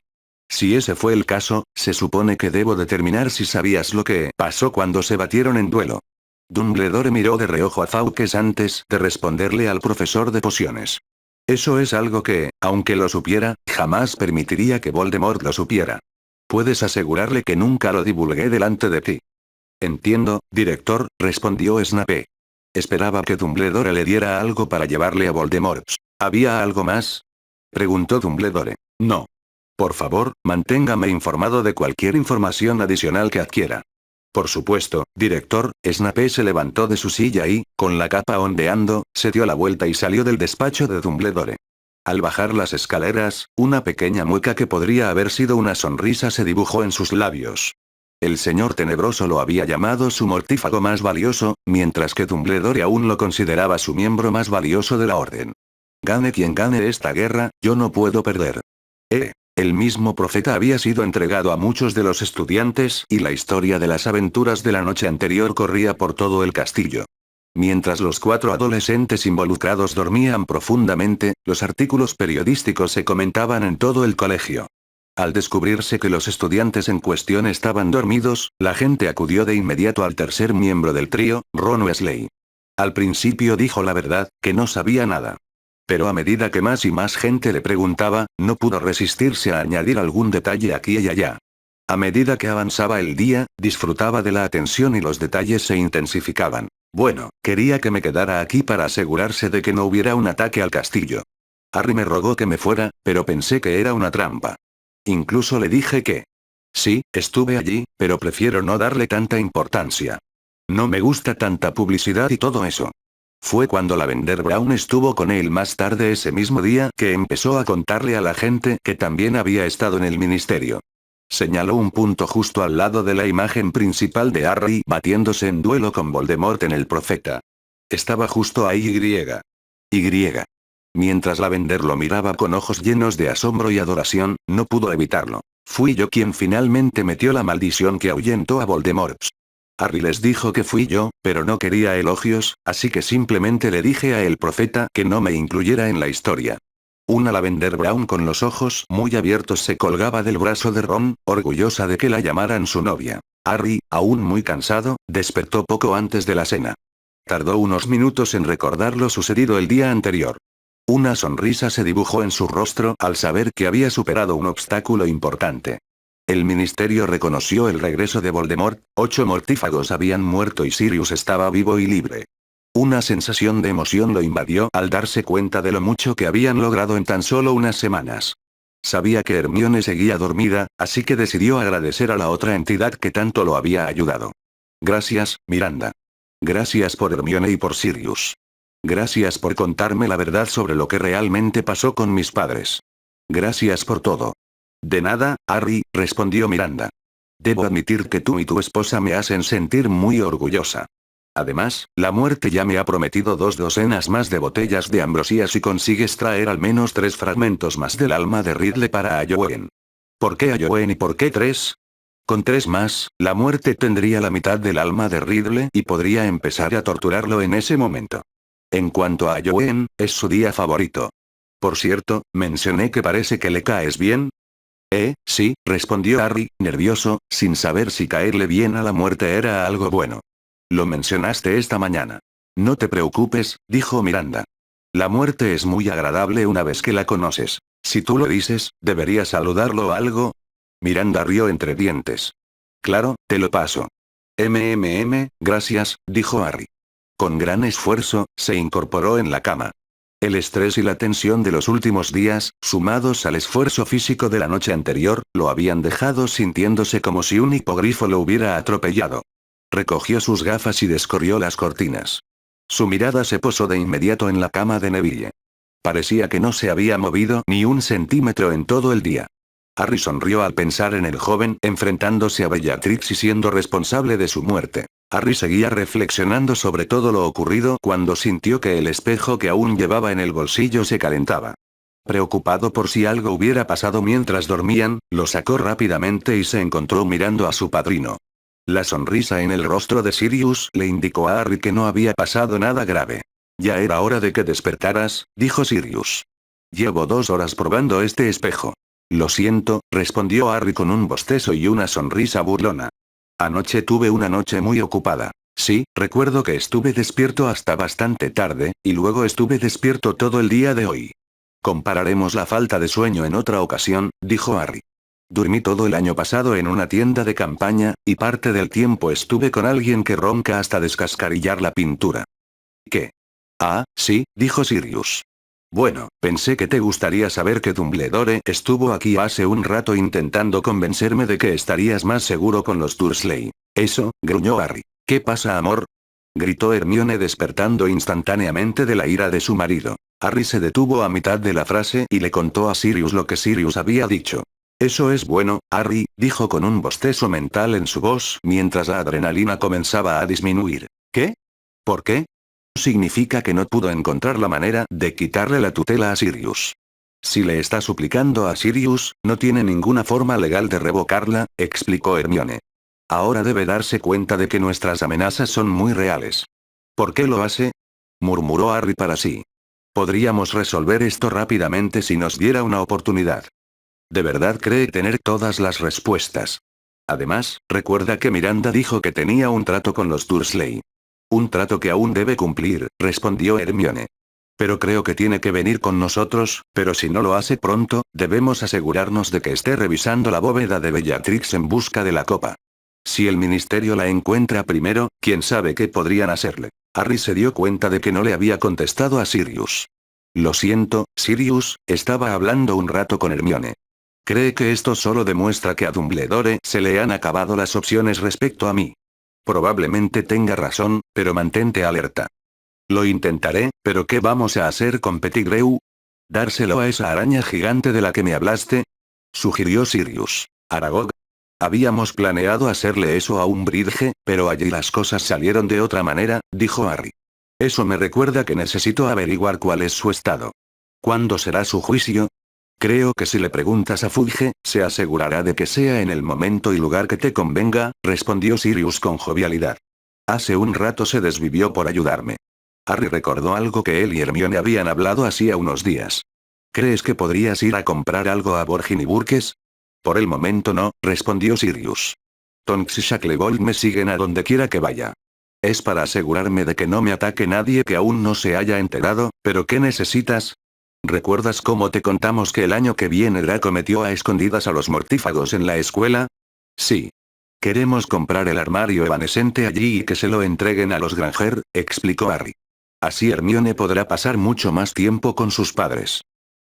Si ese fue el caso, se supone que debo determinar si sabías lo que pasó cuando se batieron en duelo. Dumbledore miró de reojo a Fawkes antes de responderle al profesor de pociones. Eso es algo que, aunque lo supiera, jamás permitiría que Voldemort lo supiera. Puedes asegurarle que nunca lo divulgué delante de ti. Entiendo, director, respondió Snape. Esperaba que Dumbledore le diera algo para llevarle a Voldemort. ¿Había algo más? Preguntó Dumbledore. No. Por favor, manténgame informado de cualquier información adicional que adquiera. Por supuesto, director. Snape se levantó de su silla y, con la capa ondeando, se dio la vuelta y salió del despacho de Dumbledore. Al bajar las escaleras, una pequeña mueca que podría haber sido una sonrisa se dibujó en sus labios. El señor Tenebroso lo había llamado su mortífago más valioso, mientras que Dumbledore aún lo consideraba su miembro más valioso de la Orden. Gane quien gane esta guerra, yo no puedo perder. El mismo profeta había sido entregado a muchos de los estudiantes y la historia de las aventuras de la noche anterior corría por todo el castillo. Mientras los 4 adolescentes involucrados dormían profundamente, los artículos periodísticos se comentaban en todo el colegio. Al descubrirse que los estudiantes en cuestión estaban dormidos, la gente acudió de inmediato al tercer miembro del trío, Ron Weasley. Al principio dijo la verdad, que no sabía nada. Pero a medida que más y más gente le preguntaba, no pudo resistirse a añadir algún detalle aquí y allá. A medida que avanzaba el día, disfrutaba de la atención y los detalles se intensificaban. Bueno, quería que me quedara aquí para asegurarse de que no hubiera un ataque al castillo. Harry me rogó que me fuera, pero pensé que era una trampa. Incluso le dije que... Sí, estuve allí, pero prefiero no darle tanta importancia. No me gusta tanta publicidad y todo eso. Fue cuando Lavender Brown estuvo con él más tarde ese mismo día que empezó a contarle a la gente que también había estado en el ministerio. Señaló un punto justo al lado de la imagen principal de Harry batiéndose en duelo con Voldemort en el profeta. Estaba justo ahí Y. Mientras Lavender lo miraba con ojos llenos de asombro y adoración, no pudo evitarlo. Fui yo quien finalmente metió la maldición que ahuyentó a Voldemort. Harry les dijo que fui yo, pero no quería elogios, así que simplemente le dije a el profeta que no me incluyera en la historia. Una Lavender Brown con los ojos muy abiertos se colgaba del brazo de Ron, orgullosa de que la llamaran su novia. Harry, aún muy cansado, despertó poco antes de la cena. Tardó unos minutos en recordar lo sucedido el día anterior. Una sonrisa se dibujó en su rostro al saber que había superado un obstáculo importante. El ministerio reconoció el regreso de Voldemort, 8 mortífagos habían muerto y Sirius estaba vivo y libre. Una sensación de emoción lo invadió al darse cuenta de lo mucho que habían logrado en tan solo unas semanas. Sabía que Hermione seguía dormida, así que decidió agradecer a la otra entidad que tanto lo había ayudado. Gracias, Miranda. Gracias por Hermione y por Sirius. Gracias por contarme la verdad sobre lo que realmente pasó con mis padres. Gracias por todo. De nada, Harry, respondió Miranda. Debo admitir que tú y tu esposa me hacen sentir muy orgullosa. Además, la muerte ya me ha prometido 2 docenas más de botellas de ambrosía si consigues traer al menos 3 fragmentos más del alma de Ridley para Ayowen. ¿Por qué Ayowen y por qué 3? Con 3 más, la muerte tendría la mitad del alma de Ridley y podría empezar a torturarlo en ese momento. En cuanto a Ayowen, es su día favorito. Por cierto, mencioné que parece que le caes bien. Sí, respondió Harry, nervioso, sin saber si caerle bien a la muerte era algo bueno. Lo mencionaste esta mañana. No te preocupes, dijo Miranda. La muerte es muy agradable una vez que la conoces. Si tú lo dices, ¿deberías saludarlo o algo? Miranda rió entre dientes. Claro, te lo paso. Gracias, dijo Harry. Con gran esfuerzo, se incorporó en la cama. El estrés y la tensión de los últimos días, sumados al esfuerzo físico de la noche anterior, lo habían dejado sintiéndose como si un hipogrifo lo hubiera atropellado. Recogió sus gafas y descorrió las cortinas. Su mirada se posó de inmediato en la cama de Neville. Parecía que no se había movido ni un centímetro en todo el día. Harry sonrió al pensar en el joven enfrentándose a Bellatrix y siendo responsable de su muerte. Harry seguía reflexionando sobre todo lo ocurrido cuando sintió que el espejo que aún llevaba en el bolsillo se calentaba. Preocupado por si algo hubiera pasado mientras dormían, lo sacó rápidamente y se encontró mirando a su padrino. La sonrisa en el rostro de Sirius le indicó a Harry que no había pasado nada grave. Ya era hora de que despertaras, dijo Sirius. Llevo 2 horas probando este espejo. Lo siento, respondió Harry con un bostezo y una sonrisa burlona. Anoche tuve una noche muy ocupada. Sí, recuerdo que estuve despierto hasta bastante tarde, y luego estuve despierto todo el día de hoy. Compararemos la falta de sueño en otra ocasión, dijo Harry. Dormí todo el año pasado en una tienda de campaña, y parte del tiempo estuve con alguien que ronca hasta descascarillar la pintura. ¿Qué? Ah, sí, dijo Sirius. Bueno, pensé que te gustaría saber que Dumbledore estuvo aquí hace un rato intentando convencerme de que estarías más seguro con los Dursley. Eso, gruñó Harry. ¿Qué pasa, amor? Gritó Hermione despertando instantáneamente de la ira de su marido. Harry se detuvo a mitad de la frase y le contó a Sirius lo que Sirius había dicho. Eso es bueno, Harry, dijo con un bostezo mental en su voz mientras la adrenalina comenzaba a disminuir. ¿Qué? ¿Por qué? Significa que no pudo encontrar la manera de quitarle la tutela a Sirius. Si le está suplicando a Sirius, no tiene ninguna forma legal de revocarla, explicó Hermione. Ahora debe darse cuenta de que nuestras amenazas son muy reales. ¿Por qué lo hace? Murmuró Harry para sí. Podríamos resolver esto rápidamente si nos diera una oportunidad. ¿De verdad cree tener todas las respuestas? Además, recuerda que Miranda dijo que tenía un trato con los Dursley. Un trato que aún debe cumplir, respondió Hermione. Pero creo que tiene que venir con nosotros, pero si no lo hace pronto, debemos asegurarnos de que esté revisando la bóveda de Bellatrix en busca de la copa. Si el ministerio la encuentra primero, quién sabe qué podrían hacerle. Harry se dio cuenta de que no le había contestado a Sirius. Lo siento, Sirius, estaba hablando un rato con Hermione. ¿Cree que esto solo demuestra que a Dumbledore se le han acabado las opciones respecto a mí? Probablemente tenga razón, pero mantente alerta. Lo intentaré, pero ¿qué vamos a hacer con Pettigrew? ¿Dárselo a esa araña gigante de la que me hablaste? Sugirió Sirius. Aragog. Habíamos planeado hacerle eso a Umbridge, pero allí las cosas salieron de otra manera, dijo Harry. Eso me recuerda que necesito averiguar cuál es su estado. ¿Cuándo será su juicio? Creo que si le preguntas a Fudge, se asegurará de que sea en el momento y lugar que te convenga, respondió Sirius con jovialidad. Hace un rato se desvivió por ayudarme. Harry recordó algo que él y Hermione habían hablado hacía unos días. ¿Crees que podrías ir a comprar algo a Borgin y Burkes? Por el momento no, respondió Sirius. Tonks y Shacklebolt me siguen a donde quiera que vaya. Es para asegurarme de que no me ataque nadie que aún no se haya enterado, pero ¿qué necesitas? ¿Recuerdas cómo te contamos que el año que viene Draco metió a escondidas a los mortífagos en la escuela? Sí. Queremos comprar el armario evanescente allí y que se lo entreguen a los Granger, explicó Harry. Así Hermione podrá pasar mucho más tiempo con sus padres.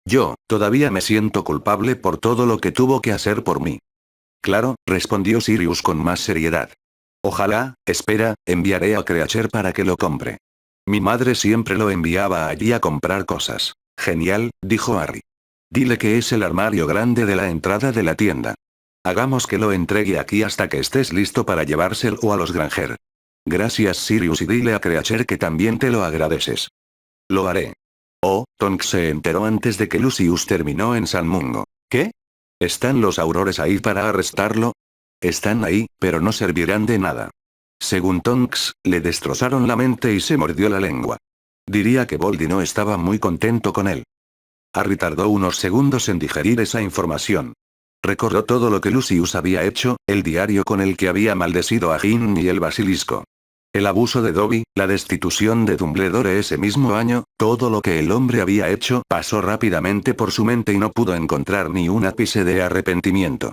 Yo, todavía me siento culpable por todo lo que tuvo que hacer por mí. Claro, respondió Sirius con más seriedad. Ojalá, espera, enviaré a Creacher para que lo compre. Mi madre siempre lo enviaba allí a comprar cosas. Genial, dijo Harry. Dile que es el armario grande de la entrada de la tienda. Hagamos que lo entregue aquí hasta que estés listo para llevárselo a los Granger. Gracias Sirius y dile a Creacher que también te lo agradeces. Lo haré. Oh, Tonks se enteró antes de que Lucius terminó en San Mungo. ¿Qué? ¿Están los Aurores ahí para arrestarlo? Están ahí, pero no servirán de nada. Según Tonks, le destrozaron la mente y se mordió la lengua. Diría que Voldy no estaba muy contento con él. Harry tardó unos segundos en digerir esa información. Recordó todo lo que Lucius había hecho, el diario con el que había maldecido a Ginny y el basilisco. El abuso de Dobby, la destitución de Dumbledore ese mismo año, todo lo que el hombre había hecho pasó rápidamente por su mente y no pudo encontrar ni un ápice de arrepentimiento.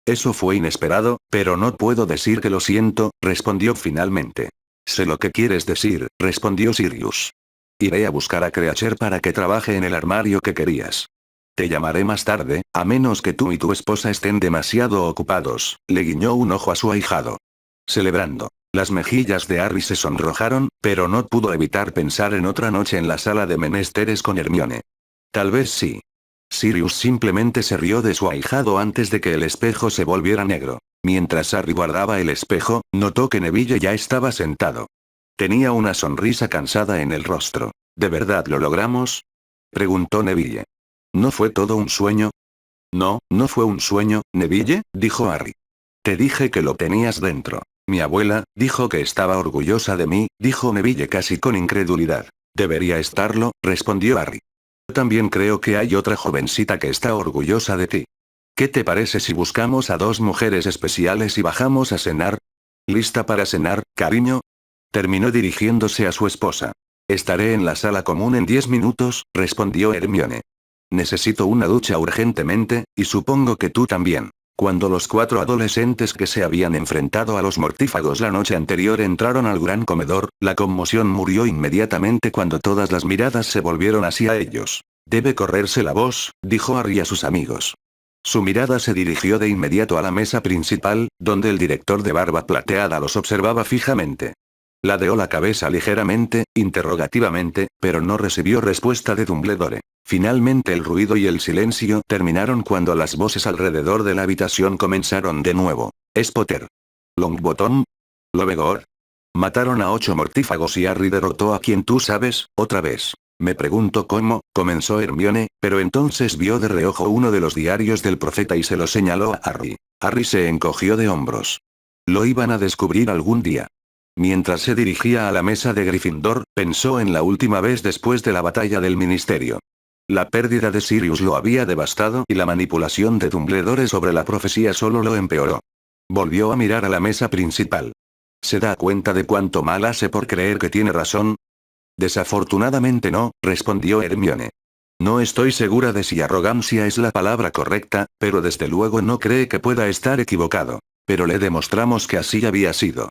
Eso fue inesperado, pero no puedo decir que lo siento, respondió finalmente. Sé lo que quieres decir, respondió Sirius. Iré a buscar a Creacher para que trabaje en el armario que querías. Te llamaré más tarde, a menos que tú y tu esposa estén demasiado ocupados, le guiñó un ojo a su ahijado. Celebrando. Las mejillas de Harry se sonrojaron, pero no pudo evitar pensar en otra noche en la sala de menesteres con Hermione. Tal vez sí. Sirius simplemente se rió de su ahijado antes de que el espejo se volviera negro. Mientras Harry guardaba el espejo, notó que Neville ya estaba sentado. Tenía una sonrisa cansada en el rostro. ¿De verdad lo logramos? Preguntó Neville. ¿No fue todo un sueño? No, no fue un sueño, Neville, dijo Harry. Te dije que lo tenías dentro. Mi abuela, dijo que estaba orgullosa de mí, dijo Neville casi con incredulidad. Debería estarlo, respondió Harry. Yo también creo que hay otra jovencita que está orgullosa de ti. ¿Qué te parece si buscamos a dos mujeres especiales y bajamos a cenar? ¿Lista para cenar, cariño? Terminó dirigiéndose a su esposa. Estaré en la sala común en 10 minutos, respondió Hermione. Necesito una ducha urgentemente, y supongo que tú también. Cuando los 4 adolescentes que se habían enfrentado a los mortífagos la noche anterior entraron al gran comedor, la conmoción murió inmediatamente cuando todas las miradas se volvieron hacia ellos. Debe correrse la voz, dijo Harry a sus amigos. Su mirada se dirigió de inmediato a la mesa principal, donde el director de barba plateada los observaba fijamente. Ladeó la cabeza ligeramente, interrogativamente, pero no recibió respuesta de Dumbledore. Finalmente el ruido y el silencio terminaron cuando las voces alrededor de la habitación comenzaron de nuevo. ¿Es Potter? ¿Longbottom? ¿Lobegor? Mataron a 8 mortífagos y Harry derrotó a quien tú sabes, otra vez. Me pregunto cómo, comenzó Hermione, pero entonces vio de reojo uno de los diarios del profeta y se lo señaló a Harry. Harry se encogió de hombros. Lo iban a descubrir algún día. Mientras se dirigía a la mesa de Gryffindor, pensó en la última vez después de la batalla del ministerio. La pérdida de Sirius lo había devastado y la manipulación de Dumbledore sobre la profecía solo lo empeoró. Volvió a mirar a la mesa principal. ¿Se da cuenta de cuánto mal hace por creer que tiene razón? Desafortunadamente no, respondió Hermione. No estoy segura de si arrogancia es la palabra correcta, pero desde luego no cree que pueda estar equivocado. Pero le demostramos que así había sido.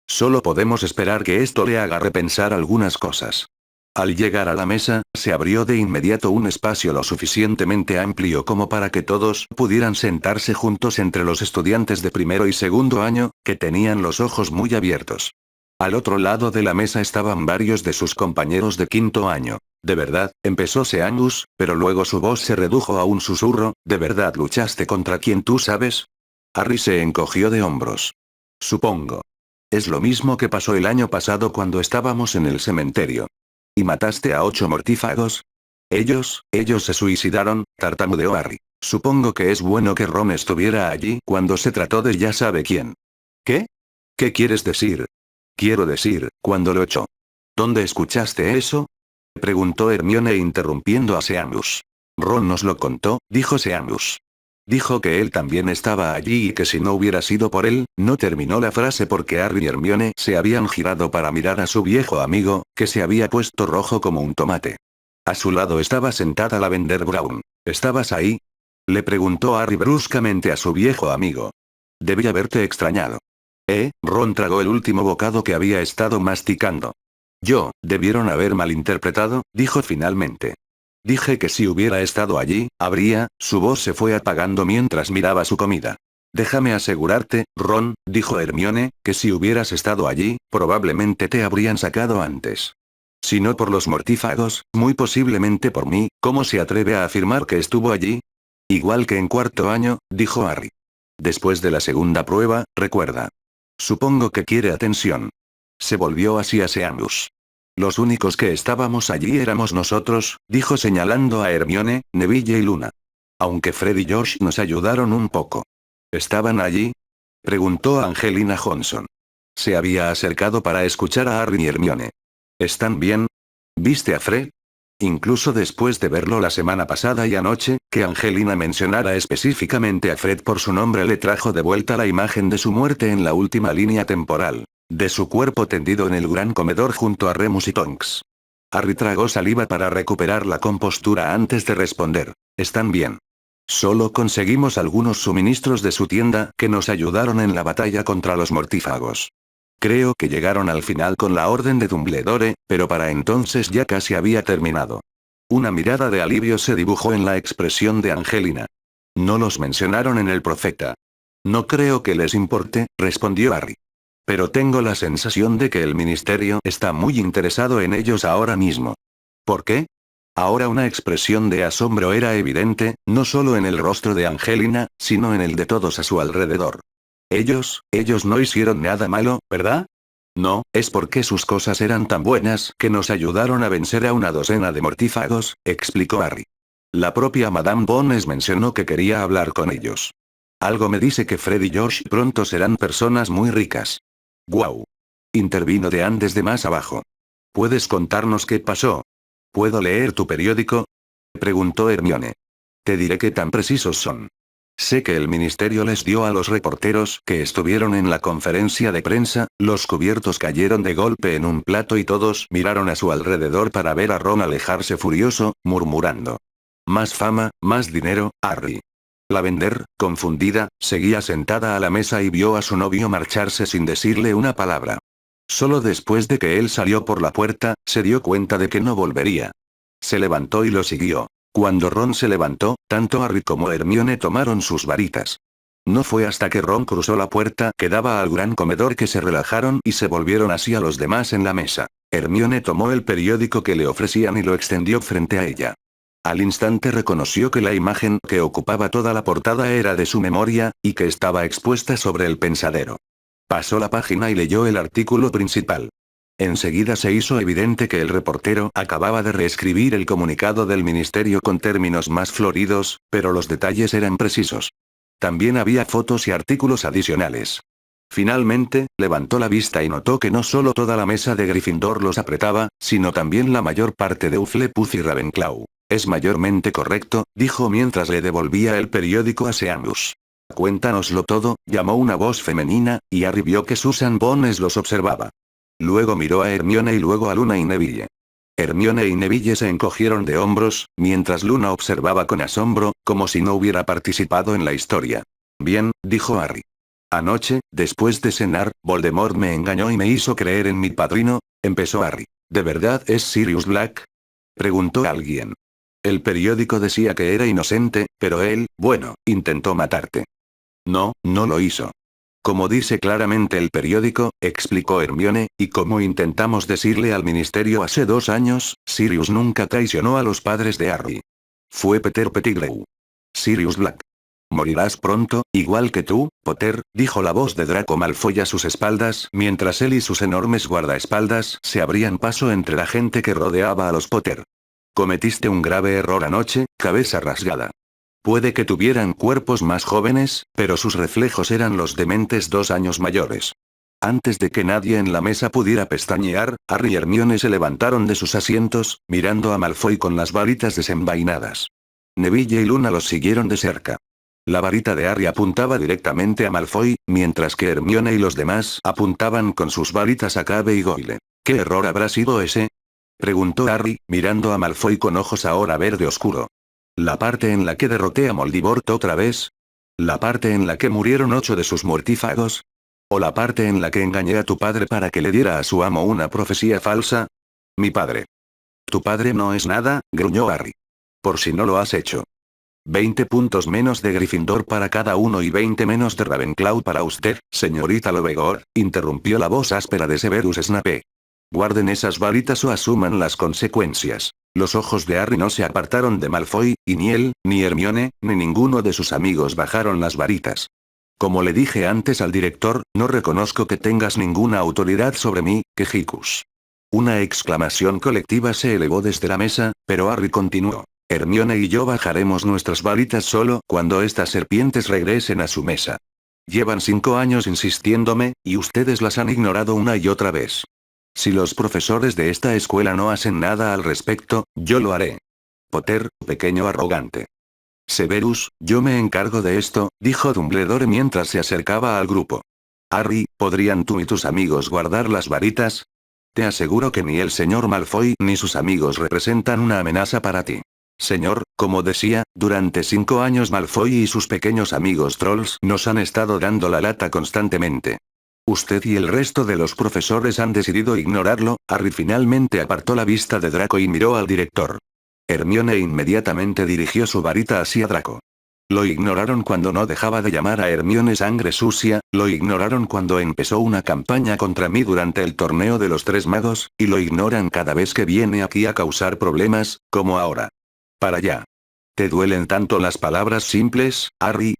Solo podemos esperar que esto le haga repensar algunas cosas. Al llegar a la mesa, se abrió de inmediato un espacio lo suficientemente amplio como para que todos pudieran sentarse juntos entre los estudiantes de primero y segundo año, que tenían los ojos muy abiertos. Al otro lado de la mesa estaban varios de sus compañeros de quinto año. De verdad, empezó Seamus, pero luego su voz se redujo a un susurro. ¿De verdad luchaste contra quien tú sabes? Harry se encogió de hombros. Supongo. Es lo mismo que pasó el año pasado cuando estábamos en el cementerio. ¿Y mataste a 8 mortífagos? Ellos se suicidaron, tartamudeó Harry. Supongo que es bueno que Ron estuviera allí cuando se trató de ya sabe quién. ¿Qué? ¿Qué quieres decir? Quiero decir, cuando lo echó. ¿Dónde escuchaste eso? Preguntó Hermione interrumpiendo a Seamus. Ron nos lo contó, dijo Seamus. Dijo que él también estaba allí y que si no hubiera sido por él, no terminó la frase porque Harry y Hermione se habían girado para mirar a su viejo amigo, que se había puesto rojo como un tomate. A su lado estaba sentada Lavender Brown. ¿Estabas ahí? Le preguntó Harry bruscamente a su viejo amigo. Debí haberte extrañado. Ron tragó el último bocado que había estado masticando. Debieron haber malinterpretado, dijo finalmente. Dije que si hubiera estado allí, su voz se fue apagando mientras miraba su comida. Déjame asegurarte, Ron, dijo Hermione, que si hubieras estado allí, probablemente te habrían sacado antes. Si no por los mortífagos, muy posiblemente por mí. ¿Cómo se atreve a afirmar que estuvo allí? Igual que en cuarto año, dijo Harry. Después de la segunda prueba, recuerda. Supongo que quiere atención. Se volvió hacia Seamus. Los únicos que estábamos allí éramos nosotros, dijo señalando a Hermione, Neville y Luna. Aunque Fred y George nos ayudaron un poco. ¿Estaban allí? Preguntó Angelina Johnson. Se había acercado para escuchar a Harry y Hermione. ¿Están bien? ¿Viste a Fred? Incluso después de verlo la semana pasada y anoche, que Angelina mencionara específicamente a Fred por su nombre le trajo de vuelta la imagen de su muerte en la última línea temporal. De su cuerpo tendido en el gran comedor junto a Remus y Tonks. Harry tragó saliva para recuperar la compostura antes de responder. Están bien. Solo conseguimos algunos suministros de su tienda que nos ayudaron en la batalla contra los mortífagos. Creo que llegaron al final con la orden de Dumbledore, pero para entonces ya casi había terminado. Una mirada de alivio se dibujó en la expresión de Angelina. No los mencionaron en el profeta. No creo que les importe, respondió Harry. Pero tengo la sensación de que el ministerio está muy interesado en ellos ahora mismo. ¿Por qué? Ahora una expresión de asombro era evidente, no solo en el rostro de Angelina, sino en el de todos a su alrededor. Ellos no hicieron nada malo, ¿verdad? No, es porque sus cosas eran tan buenas que nos ayudaron a vencer a una docena de mortífagos, explicó Harry. La propia Madame Bones mencionó que quería hablar con ellos. Algo me dice que Fred y George pronto serán personas muy ricas. ¡Guau! Intervino Dean desde más abajo. ¿Puedes contarnos qué pasó? ¿Puedo leer tu periódico? Preguntó Hermione. Te diré qué tan precisos son. Sé que el ministerio les dio a los reporteros que estuvieron en la conferencia de prensa, los cubiertos cayeron de golpe en un plato y todos miraron a su alrededor para ver a Ron alejarse furioso, murmurando. Más fama, más dinero, Harry. Lavender, confundida, seguía sentada a la mesa y vio a su novio marcharse sin decirle una palabra. Solo después de que él salió por la puerta, se dio cuenta de que no volvería. Se levantó y lo siguió. Cuando Ron se levantó, tanto Harry como Hermione tomaron sus varitas. No fue hasta que Ron cruzó la puerta que daba al gran comedor que se relajaron y se volvieron hacia los demás en la mesa. Hermione tomó el periódico que le ofrecían y lo extendió frente a ella. Al instante reconoció que la imagen que ocupaba toda la portada era de su memoria, y que estaba expuesta sobre el pensadero. Pasó la página y leyó el artículo principal. Enseguida se hizo evidente que el reportero acababa de reescribir el comunicado del ministerio con términos más floridos, pero los detalles eran precisos. También había fotos y artículos adicionales. Finalmente, levantó la vista y notó que no solo toda la mesa de Gryffindor los apretaba, sino también la mayor parte de Hufflepuff y Ravenclaw. Es mayormente correcto, dijo mientras le devolvía el periódico a Seamus. Cuéntanoslo todo, llamó una voz femenina, y Harry vio que Susan Bones los observaba. Luego miró a Hermione y luego a Luna y Neville. Hermione y Neville se encogieron de hombros, mientras Luna observaba con asombro, como si no hubiera participado en la historia. Bien, dijo Harry. Anoche, después de cenar, Voldemort me engañó y me hizo creer en mi padrino, empezó Harry. ¿De verdad es Sirius Black? Preguntó alguien. El periódico decía que era inocente, pero él, bueno, intentó matarte. No, no lo hizo. Como dice claramente el periódico, explicó Hermione, y como intentamos decirle al ministerio hace 2 años, Sirius nunca traicionó a los padres de Harry. Fue Peter Pettigrew. Sirius Black. Morirás pronto, igual que tú, Potter, dijo la voz de Draco Malfoy a sus espaldas, mientras él y sus enormes guardaespaldas se abrían paso entre la gente que rodeaba a los Potter. Cometiste un grave error anoche, cabeza rasgada. Puede que tuvieran cuerpos más jóvenes, pero sus reflejos eran los de mentes 2 años mayores. Antes de que nadie en la mesa pudiera pestañear, Harry y Hermione se levantaron de sus asientos, mirando a Malfoy con las varitas desenvainadas. Neville y Luna los siguieron de cerca. La varita de Harry apuntaba directamente a Malfoy, mientras que Hermione y los demás apuntaban con sus varitas a Cave y Goyle. ¿Qué error habrá sido ese?, preguntó Harry, mirando a Malfoy con ojos ahora verde oscuro. ¿La parte en la que derroté a Moldivort otra vez? ¿La parte en la que murieron 8 de sus mortífagos? ¿O la parte en la que engañé a tu padre para que le diera a su amo una profecía falsa? Mi padre. Tu padre no es nada, gruñó Harry. Por si no lo has hecho. 20 puntos menos de Gryffindor para cada uno y 20 menos de Ravenclaw para usted, señorita Lovegor, interrumpió la voz áspera de Severus Snape. Guarden esas varitas o asuman las consecuencias. Los ojos de Harry no se apartaron de Malfoy, y ni él, ni Hermione, ni ninguno de sus amigos bajaron las varitas. Como le dije antes al director, no reconozco que tengas ninguna autoridad sobre mí, Quejicus. Una exclamación colectiva se elevó desde la mesa, pero Harry continuó. Hermione y yo bajaremos nuestras varitas solo cuando estas serpientes regresen a su mesa. Llevan 5 años insistiéndome, y ustedes las han ignorado una y otra vez. Si los profesores de esta escuela no hacen nada al respecto, yo lo haré. Potter, pequeño arrogante. Severus, yo me encargo de esto, dijo Dumbledore mientras se acercaba al grupo. Harry, ¿podrían tú y tus amigos guardar las varitas? Te aseguro que ni el señor Malfoy ni sus amigos representan una amenaza para ti. Señor, como decía, durante 5 años Malfoy y sus pequeños amigos trolls nos han estado dando la lata constantemente. Usted y el resto de los profesores han decidido ignorarlo. Harry finalmente apartó la vista de Draco y miró al director. Hermione inmediatamente dirigió su varita hacia Draco. Lo ignoraron cuando no dejaba de llamar a Hermione sangre sucia, lo ignoraron cuando empezó una campaña contra mí durante el torneo de los 3 magos, y lo ignoran cada vez que viene aquí a causar problemas, como ahora. Para allá. ¿Te duelen tanto las palabras simples, Harry?,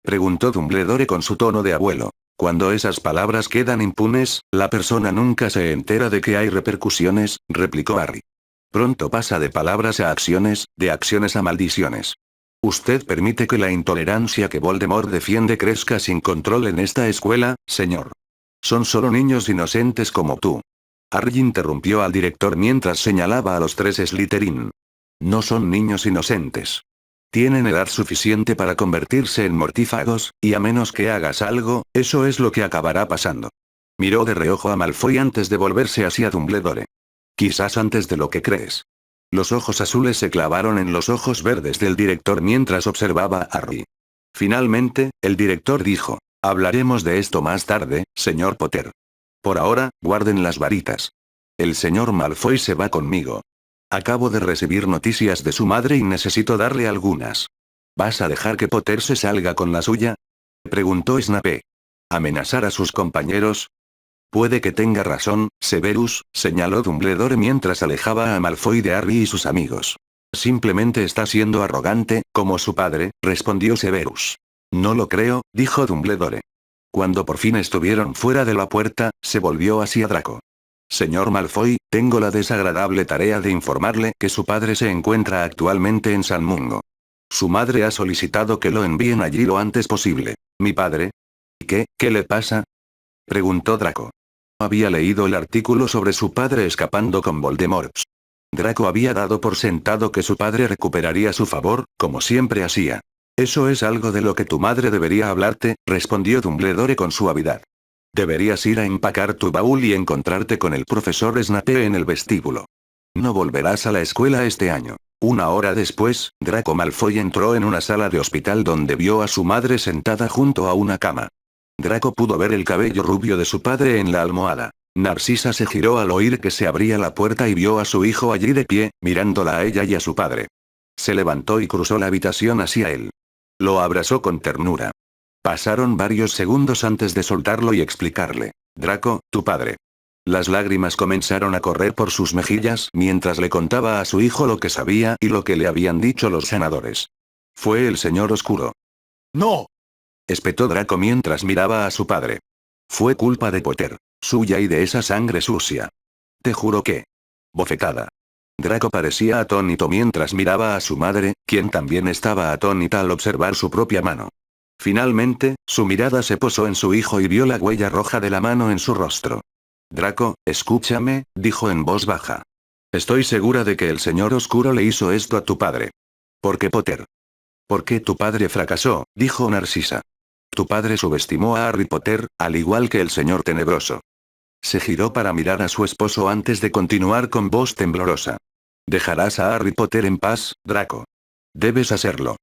preguntó Dumbledore con su tono de abuelo. Cuando esas palabras quedan impunes, la persona nunca se entera de que hay repercusiones, replicó Harry. Pronto pasa de palabras a acciones, de acciones a maldiciones. Usted permite que la intolerancia que Voldemort defiende crezca sin control en esta escuela, señor. Son solo niños inocentes como tú. Harry interrumpió al director mientras señalaba a los 3 Slytherin. No son niños inocentes. Tienen edad suficiente para convertirse en mortífagos, y a menos que hagas algo, eso es lo que acabará pasando. Miró de reojo a Malfoy antes de volverse hacia Dumbledore. Quizás antes de lo que crees. Los ojos azules se clavaron en los ojos verdes del director mientras observaba a Harry. Finalmente, el director dijo, hablaremos de esto más tarde, señor Potter. Por ahora, guarden las varitas. El señor Malfoy se va conmigo. Acabo de recibir noticias de su madre y necesito darle algunas. ¿Vas a dejar que Potter se salga con la suya? Preguntó Snape. ¿Amenazar a sus compañeros? Puede que tenga razón, Severus, señaló Dumbledore mientras alejaba a Malfoy de Harry y sus amigos. Simplemente está siendo arrogante, como su padre, respondió Severus. No lo creo, dijo Dumbledore. Cuando por fin estuvieron fuera de la puerta, se volvió hacia Draco. Señor Malfoy, tengo la desagradable tarea de informarle que su padre se encuentra actualmente en San Mungo. Su madre ha solicitado que lo envíen allí lo antes posible. ¿Mi padre? ¿Qué le pasa? Preguntó Draco. Había leído el artículo sobre su padre escapando con Voldemort. Draco había dado por sentado que su padre recuperaría su favor, como siempre hacía. Eso es algo de lo que tu madre debería hablarte, respondió Dumbledore con suavidad. Deberías ir a empacar tu baúl y encontrarte con el profesor Snape en el vestíbulo. No volverás a la escuela este año. Una hora después, Draco Malfoy entró en una sala de hospital donde vio a su madre sentada junto a una cama. Draco pudo ver el cabello rubio de su padre en la almohada. Narcisa se giró al oír que se abría la puerta y vio a su hijo allí de pie, mirándola a ella y a su padre. Se levantó y cruzó la habitación hacia él. Lo abrazó con ternura. Pasaron varios segundos antes de soltarlo y explicarle. Draco, tu padre. Las lágrimas comenzaron a correr por sus mejillas mientras le contaba a su hijo lo que sabía y lo que le habían dicho los sanadores. Fue el señor oscuro. ¡No! Espetó Draco mientras miraba a su padre. Fue culpa de Potter. Suya y de esa sangre sucia. Te juro que. Bofetada. Draco parecía atónito mientras miraba a su madre, quien también estaba atónita al observar su propia mano. Finalmente, su mirada se posó en su hijo y vio la huella roja de la mano en su rostro. Draco, escúchame, dijo en voz baja. Estoy segura de que el señor oscuro le hizo esto a tu padre. ¿Por qué Potter? ¿Por qué tu padre fracasó? Dijo Narcisa. Tu padre subestimó a Harry Potter, al igual que el señor tenebroso. Se giró para mirar a su esposo antes de continuar con voz temblorosa. ¿Dejarás a Harry Potter en paz, Draco? Debes hacerlo.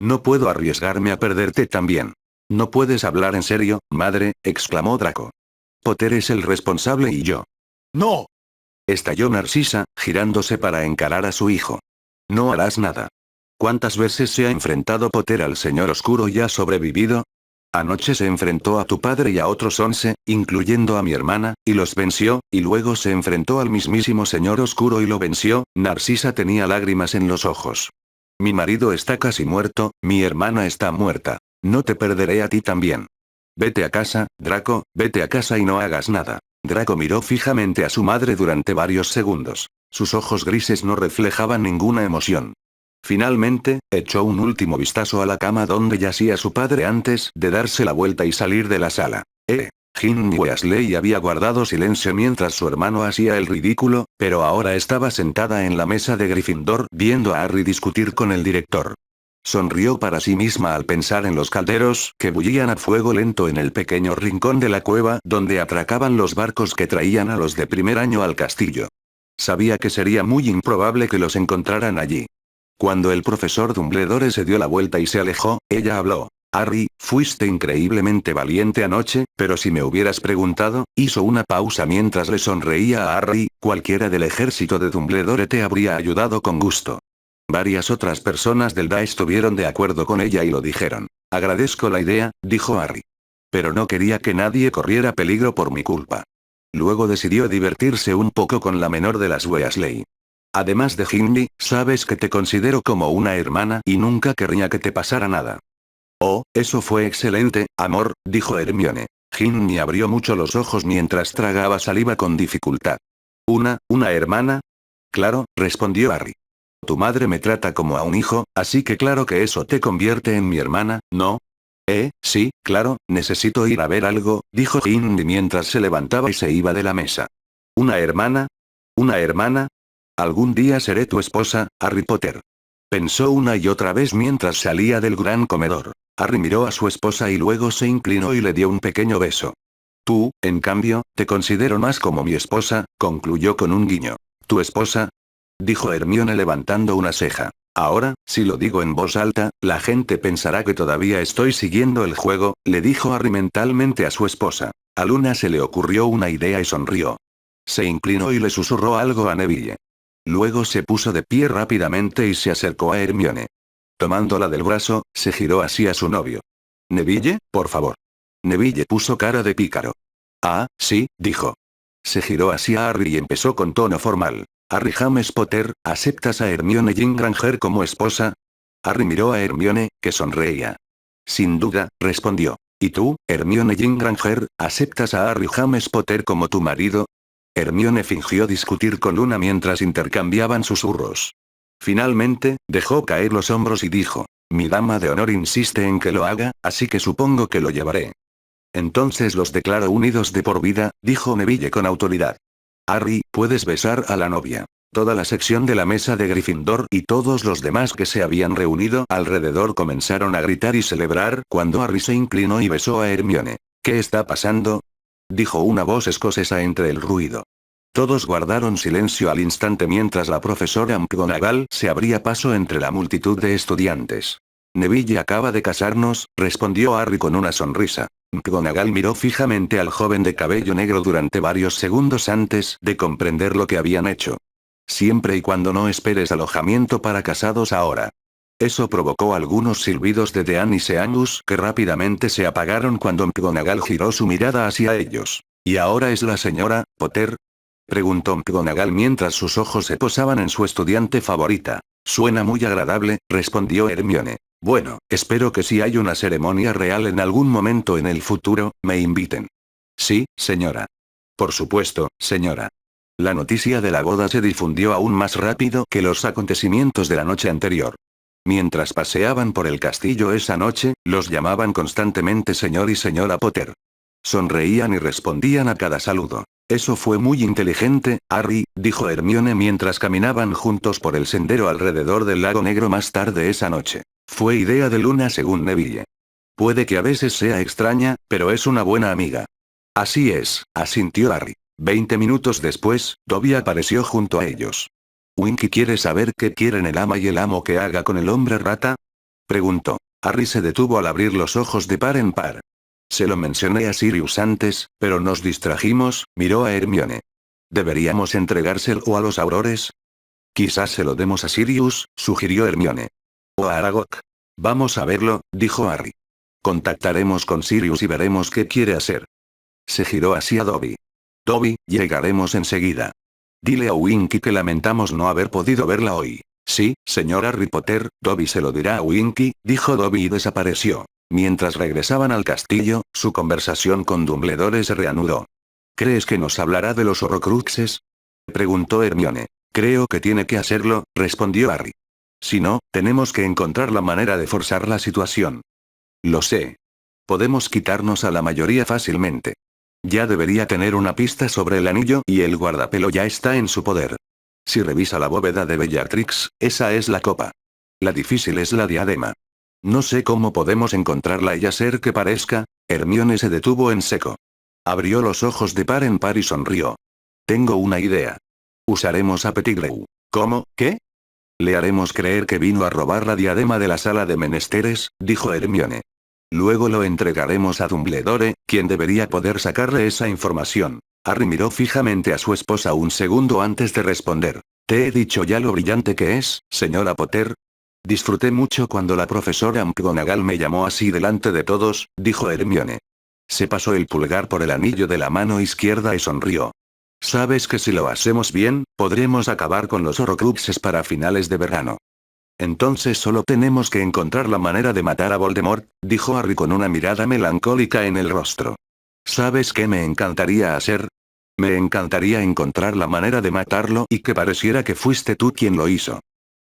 No puedo arriesgarme a perderte también. No puedes hablar en serio, madre, exclamó Draco. Potter es el responsable y yo. ¡No! Estalló Narcisa, girándose para encarar a su hijo. No harás nada. ¿Cuántas veces se ha enfrentado Potter al señor oscuro y ha sobrevivido? Anoche se enfrentó a tu padre y a otros 11, incluyendo a mi hermana, y los venció, y luego se enfrentó al mismísimo señor oscuro y lo venció. Narcisa tenía lágrimas en los ojos. Mi marido está casi muerto, mi hermana está muerta. No te perderé a ti también. Vete a casa, Draco, vete a casa y no hagas nada. Draco miró fijamente a su madre durante varios segundos. Sus ojos grises no reflejaban ninguna emoción. Finalmente, echó un último vistazo a la cama donde yacía su padre antes de darse la vuelta y salir de la sala. Ginny Weasley había guardado silencio mientras su hermano hacía el ridículo, pero ahora estaba sentada en la mesa de Gryffindor viendo a Harry discutir con el director. Sonrió para sí misma al pensar en los calderos que bullían a fuego lento en el pequeño rincón de la cueva donde atracaban los barcos que traían a los de primer año al castillo. Sabía que sería muy improbable que los encontraran allí. Cuando el profesor Dumbledore se dio la vuelta y se alejó, ella habló. Harry, fuiste increíblemente valiente anoche, pero si me hubieras preguntado, hizo una pausa mientras le sonreía a Harry, cualquiera del ejército de Dumbledore te habría ayudado con gusto. Varias otras personas del DA estuvieron de acuerdo con ella y lo dijeron. Agradezco la idea, dijo Harry. Pero no quería que nadie corriera peligro por mi culpa. Luego decidió divertirse un poco con la menor de las Weasley. Además de Ginny, sabes que te considero como una hermana y nunca querría que te pasara nada. Oh, eso fue excelente, amor, dijo Hermione. Ginny abrió mucho los ojos mientras tragaba saliva con dificultad. ¿Una hermana? Claro, respondió Harry. Tu madre me trata como a un hijo, así que claro que eso te convierte en mi hermana, ¿no? Sí, claro, necesito ir a ver algo, dijo Ginny mientras se levantaba y se iba de la mesa. ¿Una hermana? ¿Una hermana? Algún día seré tu esposa, Harry Potter. Pensó una y otra vez mientras salía del gran comedor. Harry miró a su esposa y luego se inclinó y le dio un pequeño beso. Tú, en cambio, te considero más como mi esposa, concluyó con un guiño. ¿Tu esposa? Dijo Hermione levantando una ceja. Ahora, si lo digo en voz alta, la gente pensará que todavía estoy siguiendo el juego, le dijo Harry mentalmente a su esposa. A Luna se le ocurrió una idea y sonrió. Se inclinó y le susurró algo a Neville. Luego se puso de pie rápidamente y se acercó a Hermione. Tomándola del brazo, se giró hacia su novio. Neville, por favor. Neville puso cara de pícaro. Ah, sí, dijo. Se giró hacia Harry y empezó con tono formal. Harry James Potter, ¿aceptas a Hermione Granger como esposa? Harry miró a Hermione, que sonreía. Sin duda, respondió. ¿Y tú, Hermione Granger, aceptas a Harry James Potter como tu marido? Hermione fingió discutir con Luna mientras intercambiaban susurros. Finalmente, dejó caer los hombros y dijo. Mi dama de honor insiste en que lo haga, así que supongo que lo llevaré. Entonces los declaro unidos de por vida, dijo Neville con autoridad. Harry, puedes besar a la novia. Toda la sección de la mesa de Gryffindor y todos los demás que se habían reunido alrededor comenzaron a gritar y celebrar cuando Harry se inclinó y besó a Hermione. ¿Qué está pasando? Dijo una voz escocesa entre el ruido. Todos guardaron silencio al instante mientras la profesora McGonagall se abría paso entre la multitud de estudiantes. Neville acaba de casarnos, respondió Harry con una sonrisa. McGonagall miró fijamente al joven de cabello negro durante varios segundos antes de comprender lo que habían hecho. Siempre y cuando no esperes alojamiento para casados ahora. Eso provocó algunos silbidos de Dean y Seamus que rápidamente se apagaron cuando McGonagall giró su mirada hacia ellos. ¿Y ahora es la señora Potter? Preguntó McGonagall mientras sus ojos se posaban en su estudiante favorita. Suena muy agradable, respondió Hermione. Bueno, espero que si hay una ceremonia real en algún momento en el futuro, me inviten. Sí, señora. Por supuesto, señora. La noticia de la boda se difundió aún más rápido que los acontecimientos de la noche anterior. Mientras paseaban por el castillo esa noche, los llamaban constantemente señor y señora Potter. Sonreían y respondían a cada saludo. Eso fue muy inteligente, Harry, dijo Hermione mientras caminaban juntos por el sendero alrededor del lago negro más tarde esa noche. Fue idea de Luna según Neville. Puede que a veces sea extraña, pero es una buena amiga. Así es, asintió Harry. 20 minutos después, Dobby apareció junto a ellos. ¿Winky quiere saber qué quieren el ama y el amo que haga con el hombre rata? Preguntó. Harry se detuvo al abrir los ojos de par en par. Se lo mencioné a Sirius antes, pero nos distrajimos, miró a Hermione. ¿Deberíamos entregárselo a los aurores? Quizás se lo demos a Sirius, sugirió Hermione. O a Aragog. Vamos a verlo, dijo Harry. Contactaremos con Sirius y veremos qué quiere hacer. Se giró hacia Dobby. Dobby, llegaremos enseguida. Dile a Winky que lamentamos no haber podido verla hoy. Sí, señor Harry Potter, Dobby se lo dirá a Winky, dijo Dobby y desapareció. Mientras regresaban al castillo, su conversación con Dumbledore se reanudó. ¿Crees que nos hablará de los Horrocruxes? Preguntó Hermione. Creo que tiene que hacerlo, respondió Harry. Si no, tenemos que encontrar la manera de forzar la situación. Lo sé. Podemos quitarnos a la mayoría fácilmente. Ya debería tener una pista sobre el anillo y el guardapelo ya está en su poder. Si revisa la bóveda de Bellatrix, esa es la copa. La difícil es la diadema. No sé cómo podemos encontrarla y hacer que parezca. Hermione se detuvo en seco. Abrió los ojos de par en par y sonrió. Tengo una idea. Usaremos a Pettigrew. ¿Cómo? ¿Qué? Le haremos creer que vino a robar la diadema de la sala de menesteres, dijo Hermione. Luego lo entregaremos a Dumbledore, quien debería poder sacarle esa información. Harry miró fijamente a su esposa un segundo antes de responder. ¿Te he dicho ya lo brillante que es, señora Potter? Disfruté mucho cuando la profesora McGonagall me llamó así delante de todos, dijo Hermione. Se pasó el pulgar por el anillo de la mano izquierda y sonrió. Sabes que si lo hacemos bien, podremos acabar con los Horrocruxes para finales de verano. Entonces solo tenemos que encontrar la manera de matar a Voldemort, dijo Harry con una mirada melancólica en el rostro. ¿Sabes qué me encantaría hacer? Me encantaría encontrar la manera de matarlo y que pareciera que fuiste tú quien lo hizo.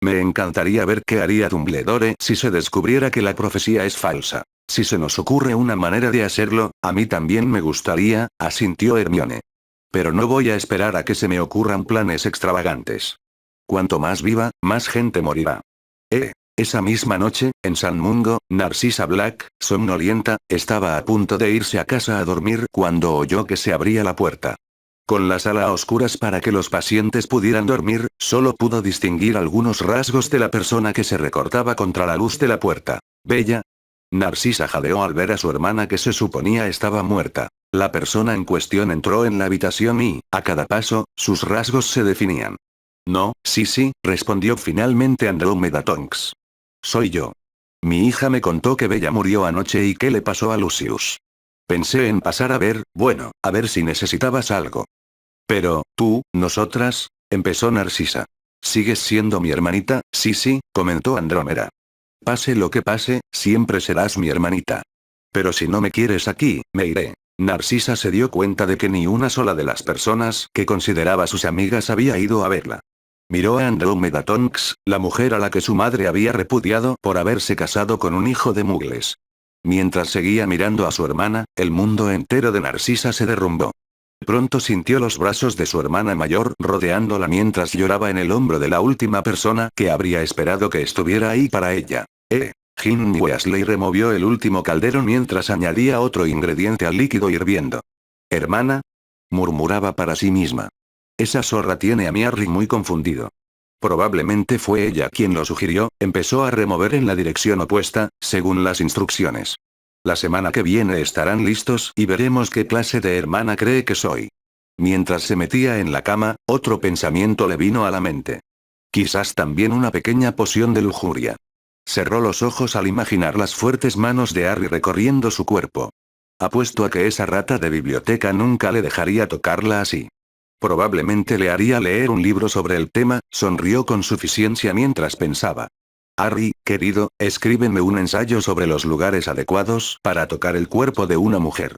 Me encantaría ver qué haría Dumbledore si se descubriera que la profecía es falsa. Si se nos ocurre una manera de hacerlo, a mí también me gustaría, asintió Hermione. Pero no voy a esperar a que se me ocurran planes extravagantes. Cuanto más viva, más gente morirá. Esa misma noche, en San Mungo, Narcisa Black, somnolienta, estaba a punto de irse a casa a dormir cuando oyó que se abría la puerta. Con la sala a oscuras para que los pacientes pudieran dormir, solo pudo distinguir algunos rasgos de la persona que se recortaba contra la luz de la puerta. Bella. Narcisa jadeó al ver a su hermana que se suponía estaba muerta. La persona en cuestión entró en la habitación y, a cada paso, sus rasgos se definían. No, sí, respondió finalmente Andromeda Tonks. Soy yo. Mi hija me contó que Bella murió anoche y qué le pasó a Lucius. Pensé en pasar a ver, bueno, a ver si necesitabas algo. Pero, tú, nosotras, empezó Narcisa. ¿Sigues siendo mi hermanita? Sí, comentó Andrómeda. Pase lo que pase, siempre serás mi hermanita. Pero si no me quieres aquí, me iré. Narcisa se dio cuenta de que ni una sola de las personas que consideraba sus amigas había ido a verla. Miró a Andrómeda Tonks, la mujer a la que su madre había repudiado por haberse casado con un hijo de Mugles. Mientras seguía mirando a su hermana, el mundo entero de Narcisa se derrumbó. Pronto sintió los brazos de su hermana mayor rodeándola mientras lloraba en el hombro de la última persona que habría esperado que estuviera ahí para ella. Ginny Weasley removió el último caldero mientras añadía otro ingrediente al líquido hirviendo. ¿Hermana? Murmuraba para sí misma. Esa zorra tiene a mi Harry muy confundido. Probablemente fue ella quien lo sugirió, empezó a remover en la dirección opuesta, según las instrucciones. La semana que viene estarán listos y veremos qué clase de hermana cree que soy. Mientras se metía en la cama, otro pensamiento le vino a la mente. Quizás también una pequeña poción de lujuria. Cerró los ojos al imaginar las fuertes manos de Harry recorriendo su cuerpo. Apuesto a que esa rata de biblioteca nunca le dejaría tocarla así. Probablemente le haría leer un libro sobre el tema, sonrió con suficiencia mientras pensaba. Harry, querido, escríbeme un ensayo sobre los lugares adecuados para tocar el cuerpo de una mujer.